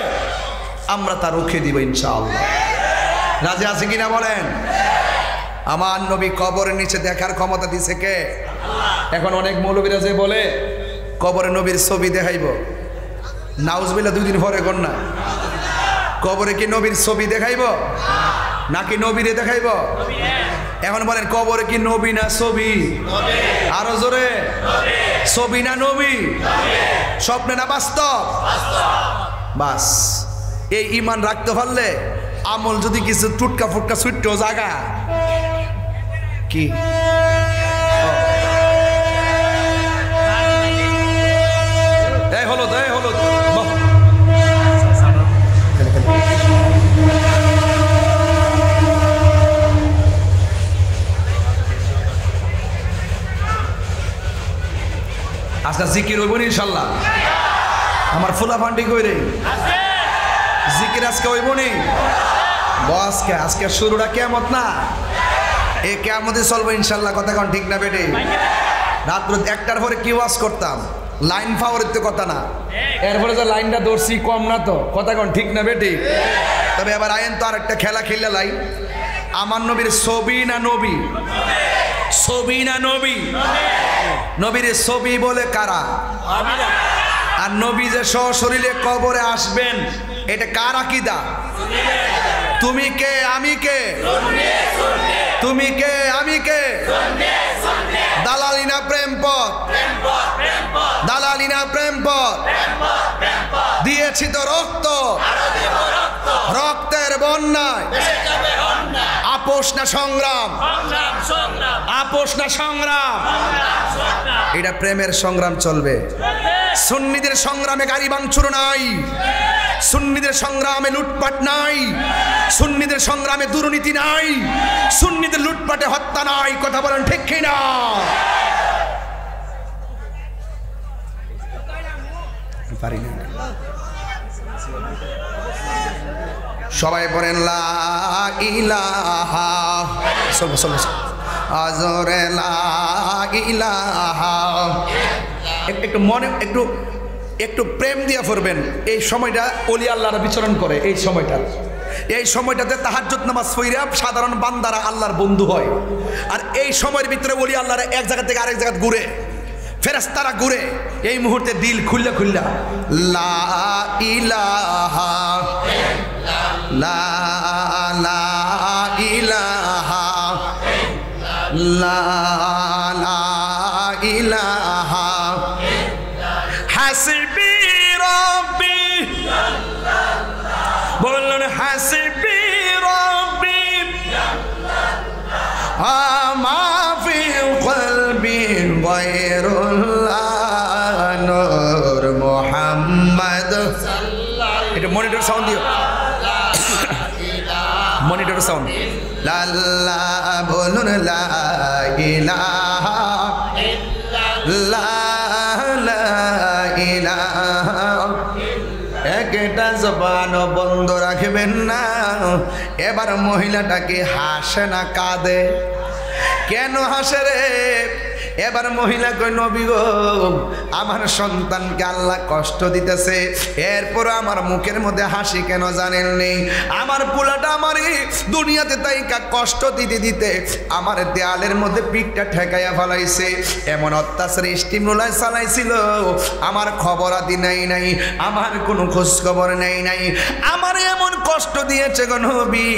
আমরা তা রুখে দিব ইনশাআল্লাহ। রাজি আছে কিনা বলেন? আমার নবী কবরের নিচে দেখার ক্ষমতা দিছে কে? এখন অনেক মৌলবীরা যে বলে কবরে নবীর ছবি দেখাইব, নাউজুবিল্লাহ, 2 দিন পরে গণ না। কবরে কি নবীর ছবি দেখাইব নাকি নবীরে দেখাইব? এখন বলেন কবরে কি নবী না ছবি? আরো জোরে, ছবি না নবী? স্বপ্নে না বাস্তব? বাস এই ঈমান রাখতে পারলে আমল যদি কিছু টুটকা ফুটকা ছুট্ট জায়গা কি হলো হলো আজকে জিকির হইব ইনশাল্লাহ। আমার ফুলা ফান্ডি কই রে জিকির আজকে হইব নি? আজকে আজকে শুরুটা কিয়ামত না, এই কিয়ামতে চলবো ইনশাল্লাহ। কথা কোন ঠিক না বেটে? রাত্র 1টার পরে কি ওয়াজ করতাম, লাইন পাওয়ারের তো কথা না, এরপরে যে লাইনটা ধরছি কম না তো? কথা কোন ঠিক না বেটে? তবে এবার আইন তো আর একটা খেলা খেললে লাই, আমার নবীর ছবি না নবী? ছবি না নবী? নবীর ছবি বলে কারা? আর নবী যে সশরীরে কবরে আসবেন এটা কার আকীদা? তুমি কে আমি কে? তুমি কে আমি কে? দালালি না প্রেম পথ? দালালি না প্রেম পথ? দিয়েছি তো রক্ত, রক্তের বন্যায় আপোষ না সংগ্রাম? আপোষ না সংগ্রাম? এটা প্রেমের সংগ্রাম চলবে। সুন্নিদের সংগ্রামে গাড়ি ভাঙচুর নাই, সুন্নিদের সংগ্রামে লুটপাট নাই, সুন্নিদের সংগ্রামে দুর্নীতি নাই, সুন্নিদের লুটপাটে হত্যা নাই। কথা বলেন ঠিক কিনা? পারি না। সবাই বলেন লা ইলাহা, আজরে লা ইলাহা। একটু মনে একটু প্রেম দিয়া পড়বেন। এই সময়টা ওলি আল্লাহরা বিচরণ করে। এই সময়টাতে তাহাজ্জুদ নামাজ পড়িয়া সাধারণ বান্দারা আল্লাহর বন্ধু হয়। আর এই সময়ের ভিতরে ওলি আল্লাহরা এক জায়গা থেকে আরেক জায়গা ঘুরে, ফেরেশতারা ঘুরে। এই মুহূর্তে দিল খুল্লা খুল্লা লা ইলাহা লা লা ইলাহা লা লা ইলাহা হাসবি রব্বি, বলুন হাসবি রব্বি আমা ফি কলবি গায়রুল্লাহ নূর মুহাম্মদ। এটা মনিটর সাউন্ড দিও, মনিটর সাউন্ড। লা লা বলুন লা ইলাহা ইল্লাল্লাহ লা ইলাহা। একটা জবান বন্ধ রাখবেন না। এবার মহিলাটাকে হাসে না কাঁদে? কেন হাসে রে? এবার মহিলা কই নবী গো, আমার সন্তানকে আল্লাহ কষ্ট দিতেছে, এরপর আমার মুখের মধ্যে হাসি কেন জানেননি? আমার পোলাটা আমার দুনিয়াতে তাইকা কষ্ট দিতে দিতে আমার দেয়ালের মধ্যে পিঠটা ঠেকাইয়া ফেলাইছে। এমন অত্যাচার স্টিমুলাই চালাইছিল, আমার খবর আদি নাই, আমার কোনো খোঁজ খবর নাই। আমার এমন কষ্ট দিয়েছে গো নবী,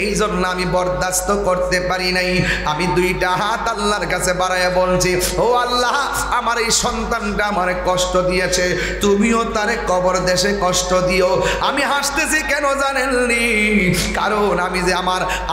এই জন্য আমি বরদাস্ত করতে পারি নাই। আমি দুইটা হাত আল্লাহর কাছে বাড়াইয়া বলছি, ও আল্লাহ, আমার এই সন্তানটা আমার কষ্ট দিয়েছে, তুমিও তারে কবর দেশে কষ্ট দিও। আমি হাসতেছি কেন জানেননি? কারণ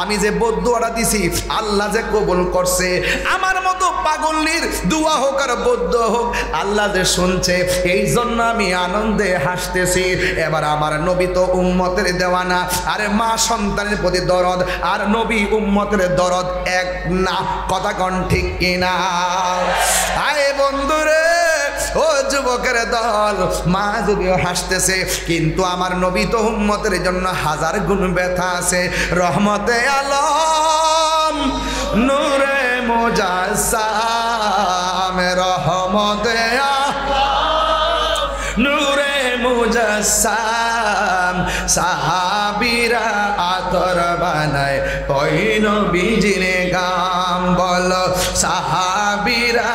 আমি যে বদদুয়াটা দিছি আল্লাহ যে কবুল করছে। আমার মতো পাগলের দোয়া হোক আর বদ্ধ হোক, আল্লাহ যে শুনছে, এই জন্য আমি আনন্দে হাসতেছি। এবার আমার নবী তো উম্মতের দেওয়ানা, আরে মা সন্তানের প্রতি দরদ, আর নবী উম্মতের দরদ এক না। কথা কন ঠিক কিনা? আয় বন্ধুরে, ও যুবকের দল, মা যদিও হাসতেছে, কিন্তু আমার নবী তো উম্মতের জন্য হাজার গুণ ব্যথা আছে। রহমতে আলম নূরে মুজাসসাম, রহমতে নূরে মুজাসসাম, সাহাবীরা আতর বানায় ওই নবীজির গাম। বলো সাহাবীরা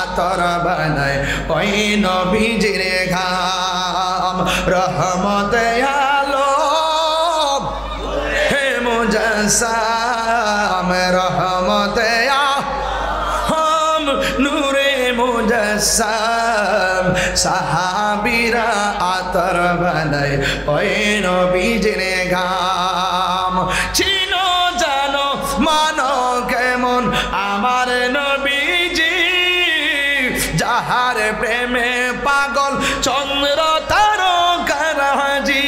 আতর বানায় ওই নবীজির গাম। রহমতে আলম হে মুজাসসাম, রহমতে মুজাসসাম সাহাবীরা আতর বানায় ওই নবীজির ঘাম চিনো জানো মানো কেমন আমার নবীজি যাহার প্রেমে পাগল চন্দ্র তারকারাজি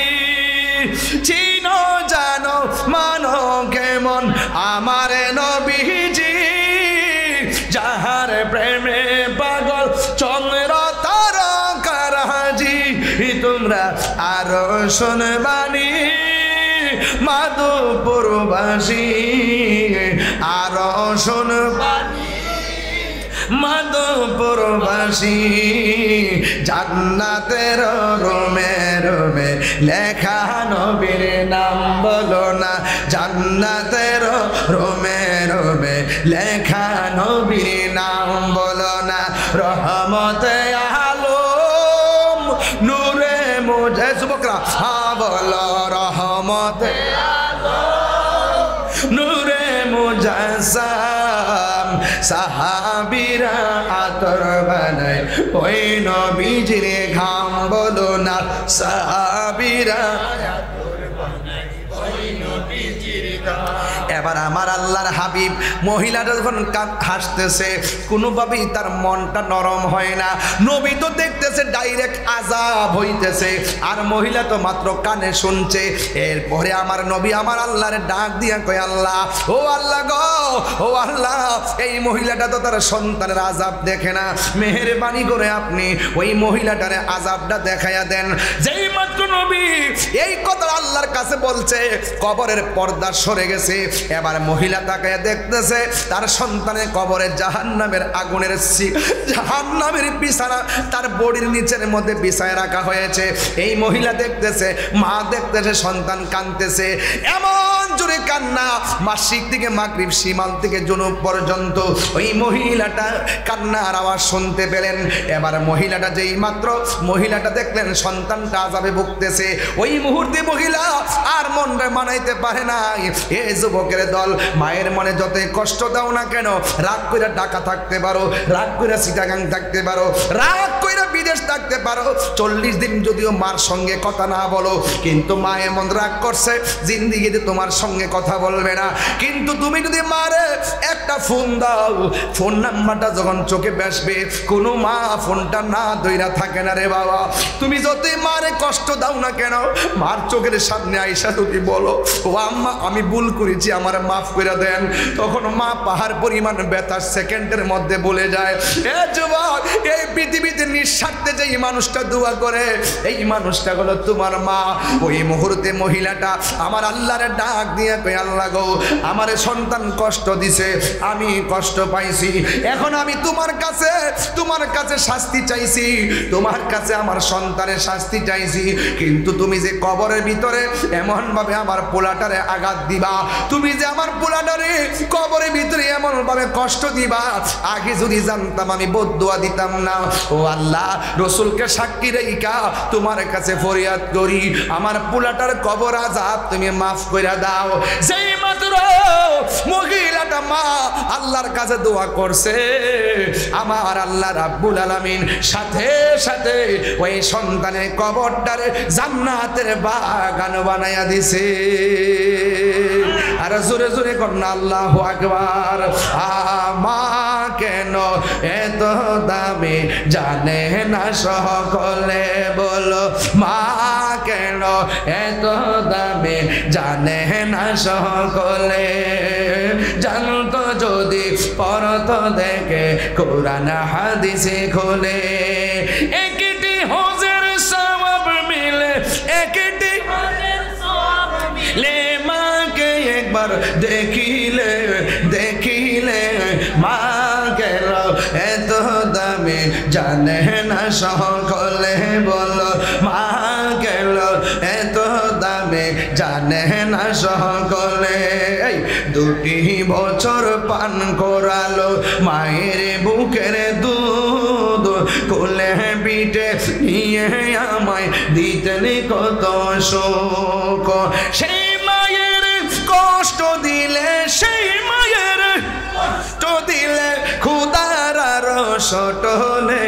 চিনো জানো মানো কেমন আমার নবীজি যাহার প্রেমে পাগল চন্দ্র তারকারাজি তোমরা আরো শুনবানি মাধবপুরবাসী আরো শুনবানি মাধবপুরবাসী জান্নাতের রোমে রোমে লেখা নবীর নাম বলো না জান্নাতের রোমে রোমে লেখা নবীর নাম বলো না রহমতে আলম নূরে মুজে যুবকরা হ্যাঁ বলো রহমতে আলম নূরে মুজাসসাম সাহাবীরা আতর বানায় ওই নবীজির ঘাম বলো না সাহাবীরা আতর বানায় ওই নবীজির ঘাম এবার আমার আল্লাহর হাবিব মহিলাটা যখন হাসতেছে কোনোভাবেই তার মনটা নরম হয় না নবী তো দেখতেছে ডাইরেক্ট আযাব হইতেছে আর মহিলা তো মাত্র কানে শুনছে এরপরে আমার নবী আমার আল্লাহর ডাক দিয়া কয় আল্লাহ ও আল্লাহ গো ও আল্লাহ এই মহিলাটা তো তার সন্তানের আযাব দেখে না মেহেরবানি করে আপনি ওই মহিলাটারে আযাবটা দেখায়া দেন যেই মাত্র নবী এই কথা আল্লাহর কাছে বলছে কবরের পর্দা সরে গেছে এবার মহিলা তাকায় দেখতেছে তার সন্তানের কবরে জাহান্নামের আগুনের জাহান্নামের বিছানা তার বডির নিচের মধ্যে বিছায় রাখা হয়েছে এই মহিলা দেখতেছে মা দেখতেছে সন্তান কাঁদতেছে এমন জোরে কান্না মাসিক থেকে মাগরিব সীমাল থেকে জুনুব পর্যন্ত ওই মহিলাটা কান্নার আওয়াজ শুনতে পেলেন এবার মহিলাটা যেই মাত্র মহিলাটা দেখলেন সন্তানটা আযাবে ভুগতেছে ওই মুহূর্তে মহিলা আর মনটা মানাইতে পারে না এ যুবকের দল মায়ের মনে যতই কষ্ট দাও না কেন রাগ কইরা ঢাকা থাকতে পারো রাগ কইরা চিটাগাং থাকতে পারো রাগ কইরা বিদেশ থাকতে পারো 40 দিন যদিও মার সঙ্গে কথা না বলো কিন্তু মা এমন রাগ করছে জিন্দেগিতে তোমার সঙ্গে কথা বলবে না কিন্তু তুমি যদি মারে একটা ফোন দাও ফোন নাম্বারটা যখন চোখে বেসবে কোনো মা ফোনটা না ধইরা থাকে না রে বাবা তুমি যতই মারে কষ্ট দাও না কেন মার চোখের সামনে আইসা যদি বলো ও আম্মা আমি ভুল করেছি আমার মাফ করে দেন তখন মা পাহাড় পরিমাণ ব্যথা সেকেন্ডের মধ্যে বলে যায় এ যুবক এই পৃথিবীতে নিঃস্বার্থে যে মানুষটা দোয়া করে এই মানুষটা হলো তোমার মা ওই মুহূর্তে মহিলাটা আমার আল্লাহর ডাক দিয়ে কয় আল্লাহ গো আমার সন্তান কষ্ট দিছে আমি কষ্ট পাইছি এখন আমি তোমার কাছে শাস্তি চাইছি তোমার কাছে আমার সন্তানের শাস্তি চাইছি কিন্তু তুমি যে কবরের ভিতরে এমন ভাবে আমার পোলাটারে আঘাত দিবা তুমি যে আমার পোলাটারে কবরের ভিতরে এমন ভাবে কষ্ট দিবা আগে যদি জানতাম আমি বদদুয়া দিতাম না ও আল্লাহ রাসূলকে সাক্ষী রেখা তোমার কাছে ফরিয়াদ করি আমার পোলাটার কবর আযাব তুমি মাফ কইরা দাও যেই মাত্র মহিলাটা মা আল্লাহর কাছে দোয়া করছে আমার আল্লাহ রাব্বুল আলামিন সাথে সাথে ওই সন্তানের কবরটারে জান্নাতের বাগান বানায়া দিছে আর জোরে জোরে করুন আল্লাহু আকবার আমা কেন এত দামি জানে না সকলে বলো মা কেন এত দামি জানে না সকলে জানতো যদি পড়ত দেখে কোরআন হাদিসে খোলে একটি হজের সওয়াব মিলে একটি হজের সওয়াব মিলে মাকে একবার দেখিলে মা গেল এত দামি জানে না সকলে বলো মা গেল এত দামি জানে না সকলে দুটি বছর পান করালো মায়ের বুকের দুধ কোলে পিঠে নিয়ে আমায় দিতেন কত শোক সেই মায়ের কষ্ট দিলে সেই মায়ের কষ্ট দিলে খুদার রস টলে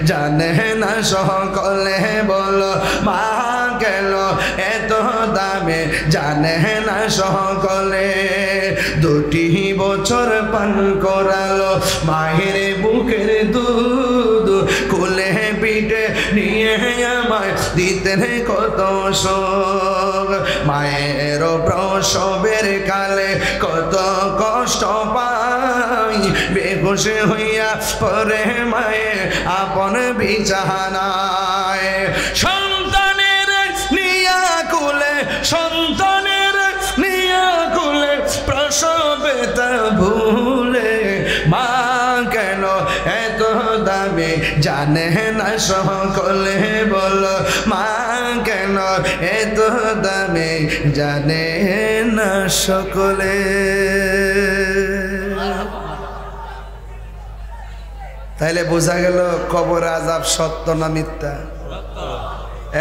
জানে না সকলে বলো মা গেল এত দামে জানে না সকলে 2 বছর পান করালো মায়ের বুকের দুধ কোলে পিঠে নিয়ে আমায় দিতেন কত শোক মায়ের প্রসবের কালে কত কষ্ট পাই বেহুশ হইয়া পরে মায়ে আপন বিছানায় সন্তানের নিয়া কুলে সন্তানের নিয়া কুলে প্রসবে তা ভুলে মা কেন এত দামে জানে না সকলে বলো মা কেন এত দামে জানে না সকলে তাইলে বোঝা গেল কবর আযাব সত্য না মিথ্যা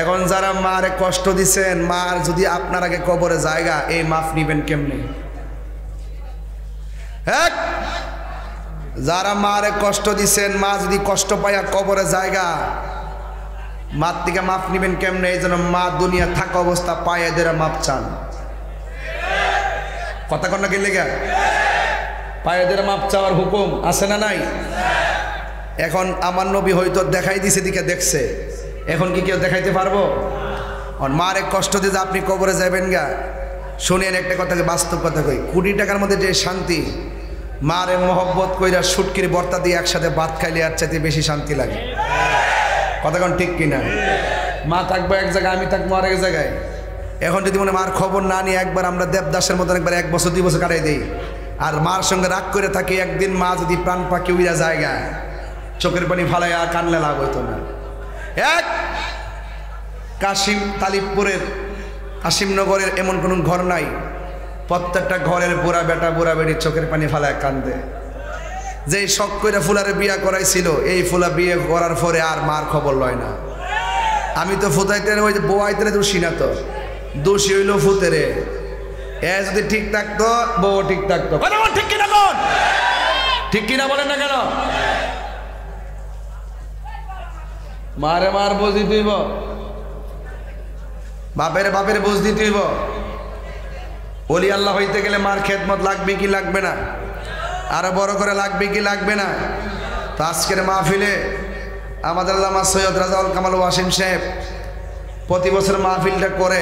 এখন যারা মারে কষ্ট দিছেন মার যদি আপনার আগে কবরে জায়গা এই মাফ নিবেন কেমনে এক যারা মারে কষ্ট দিছেন মা যদি কষ্ট পায়া কবরে জায়গা মার থেকে মাফ নিবেন কেমনে এই জন্য মা দুনিয়া থাকা অবস্থা পায় এদের মাপ চান কথা কন্যা কি লেগে পায় এদের মাপ চাওয়ার হুকুম আছে না নাই এখন আমার নবী হয়তো দেখাই দিছে দিকে দেখছে এখন কি কেউ দেখাইতে পারবো মারে কষ্ট দিয়ে আপনি কবরে যাবেন গা শুনেন একটা কথাকে বাস্তব কথা কই 20 টাকার মধ্যে যে শান্তি মারে মহব্বত কইরা শুটকির বর্তা দিয়ে একসাথে ভাত খাইলে আর চাইতে বেশি শান্তি লাগে কথা কোন ঠিক কিনা মা থাকবো এক জায়গায় আমি থাকবো আরেক জায়গায় এখন যদি মনে মার খবর না নিয়ে একবার আমরা দেবদাসের মতন একবার 1 বছর 2 বছর কাটাই দেই আর মার সঙ্গে রাগ করে থাকি একদিন মা যদি প্রাণ পাখি উইরা জায়গা চোখের পানি ফালাই আর কান্না লাভ হইতো না এক কাশিম তালিবপুরের কাশিমনগরের এমন কোনো ঘর নাই প্রত্যেকটা ঘরের বুড়া বেটা বুড়া বেড়ি চোখের পানি ফালায় কান্দে যেই শখ করে ফুলারে বিয়া করাইছিল এই ফুলা বিয়ে করার পরে আর মার খবর লয় না আমি তো ফুতাইতে ওই যে বউয়াইতে দোষী না তো দোষী হইল ফুতেরে এ যদি ঠিক থাকতো বউ ঠিক থাকতো ঠিক কিনা কোন ঠিক কিনা বলেন না কেন মারে মার বুঝ দিতে হইব বাপের বাপের বুঝ দিতে হইব ওলি আল্লাহ হইতে গেলে মার খেদমত লাগবে কি লাগবে না আরো বড় করে লাগবে কি লাগবে না তো আজকের মাহফিলে আমাদের আল্লামা সৈয়দ রাজাউল কামাল ওয়াসিম সাহেব প্রতি বছর মাহফিলটা করে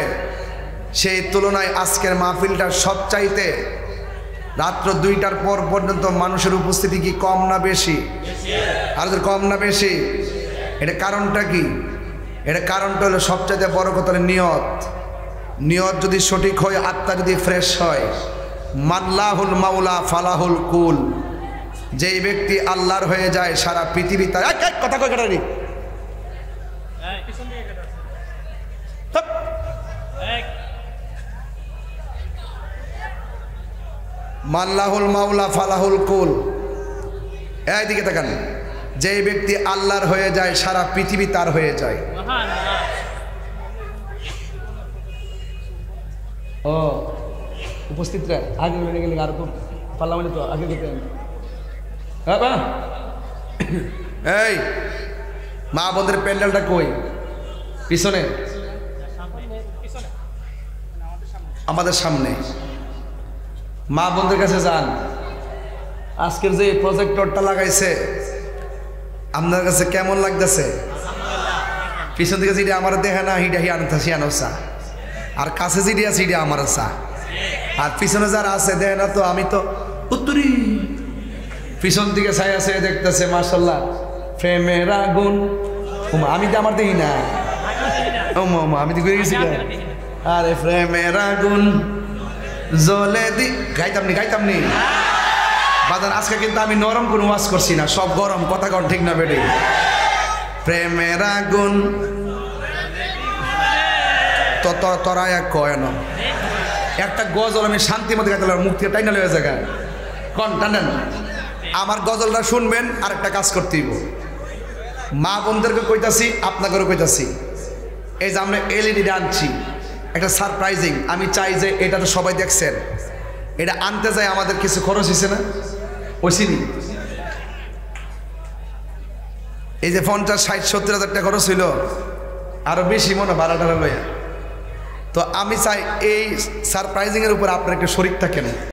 সেই তুলনায় আজকের মাহফিলটা সবচাইতে রাত্র 2টার পর পর্যন্ত মানুষের উপস্থিতি কি কম না বেশি আর কম না বেশি এটা কারণটা কি এটা কারণটা হলো সবচাইতে বড় কথা নিয়ত নিয়ত যদি সঠিক হয় আত্মা যদি ফ্রেশ হয় মাল্লাহুল মাওলা ফালাহুল কুল যেই ব্যক্তি আল্লাহর হয়ে যায় সারা পৃথিবী তার এক কথা কই কাটারি মাল্লাহুল মাওলা ফালাহুল কুল এইদিকে তাকান যেই ব্যক্তি আল্লাহর হয়ে যায় সারা পৃথিবী তার হয়ে যায় ও উপস্থিতরা আগে বলে গেলে আর তো পারলাম না তো আগে দেখতে হ্যাঁ বা এই মা বোনদের প্যান্ডেলটা কই পিছনে আমাদের সামনে মা বোনদের কাছে যান আজকের যে প্রজেক্টরটা লাগাইছে আপনার কাছে কেমন লাগতেছে পিছন থেকে যেটা আমার দেখে না হিডা হি আনতাছি আনসা আর কাছে যেটি আছে সেটা আমার চা আর পিছনে যারা আছে দেখে না তো আমি তো উত্তরি পিছন দিকে ছাই আছে দেখতেছে মাশাআল্লাহ প্রেমের আগুন আমি তো আমার দেখি না আমি তো ঘুরে গেছি আরে প্রেমের আগুন জ্বলে দি গাইতাম নি বাজান আজকে কিন্তু আমি নরম কোনো ওয়াজ করছি না সব গরম কথা কন ঠিক না বেডি প্রেমের আগুন তোরা এক কয় না একটা গজল আমি শান্তির মধ্যে গাইতে মুখ থেকে টাইনা লয়ে জায়গা কন টানেন আমার গজলটা শুনবেন আর একটা কাজ করতেই মা বোনদেরকে কইতাছি আপনাদেরও কইতাছি এই যে আমরা এলইডি আনছি একটা সারপ্রাইজিং আমি চাই যে এটা তো সবাই দেখছেন এটা আনতে যায় আমাদের কিছু খরচ হয়েছে না ওইসিনি এই যে 50, 60, 70 হাজার টাকা খরচ ছিল, আরো বেশি মনে ভাড়া টাড়া লইয়া। তো আমি চাই এই সারপ্রাইজিং এর উপর আপনারা একটু শরীক থাকেন।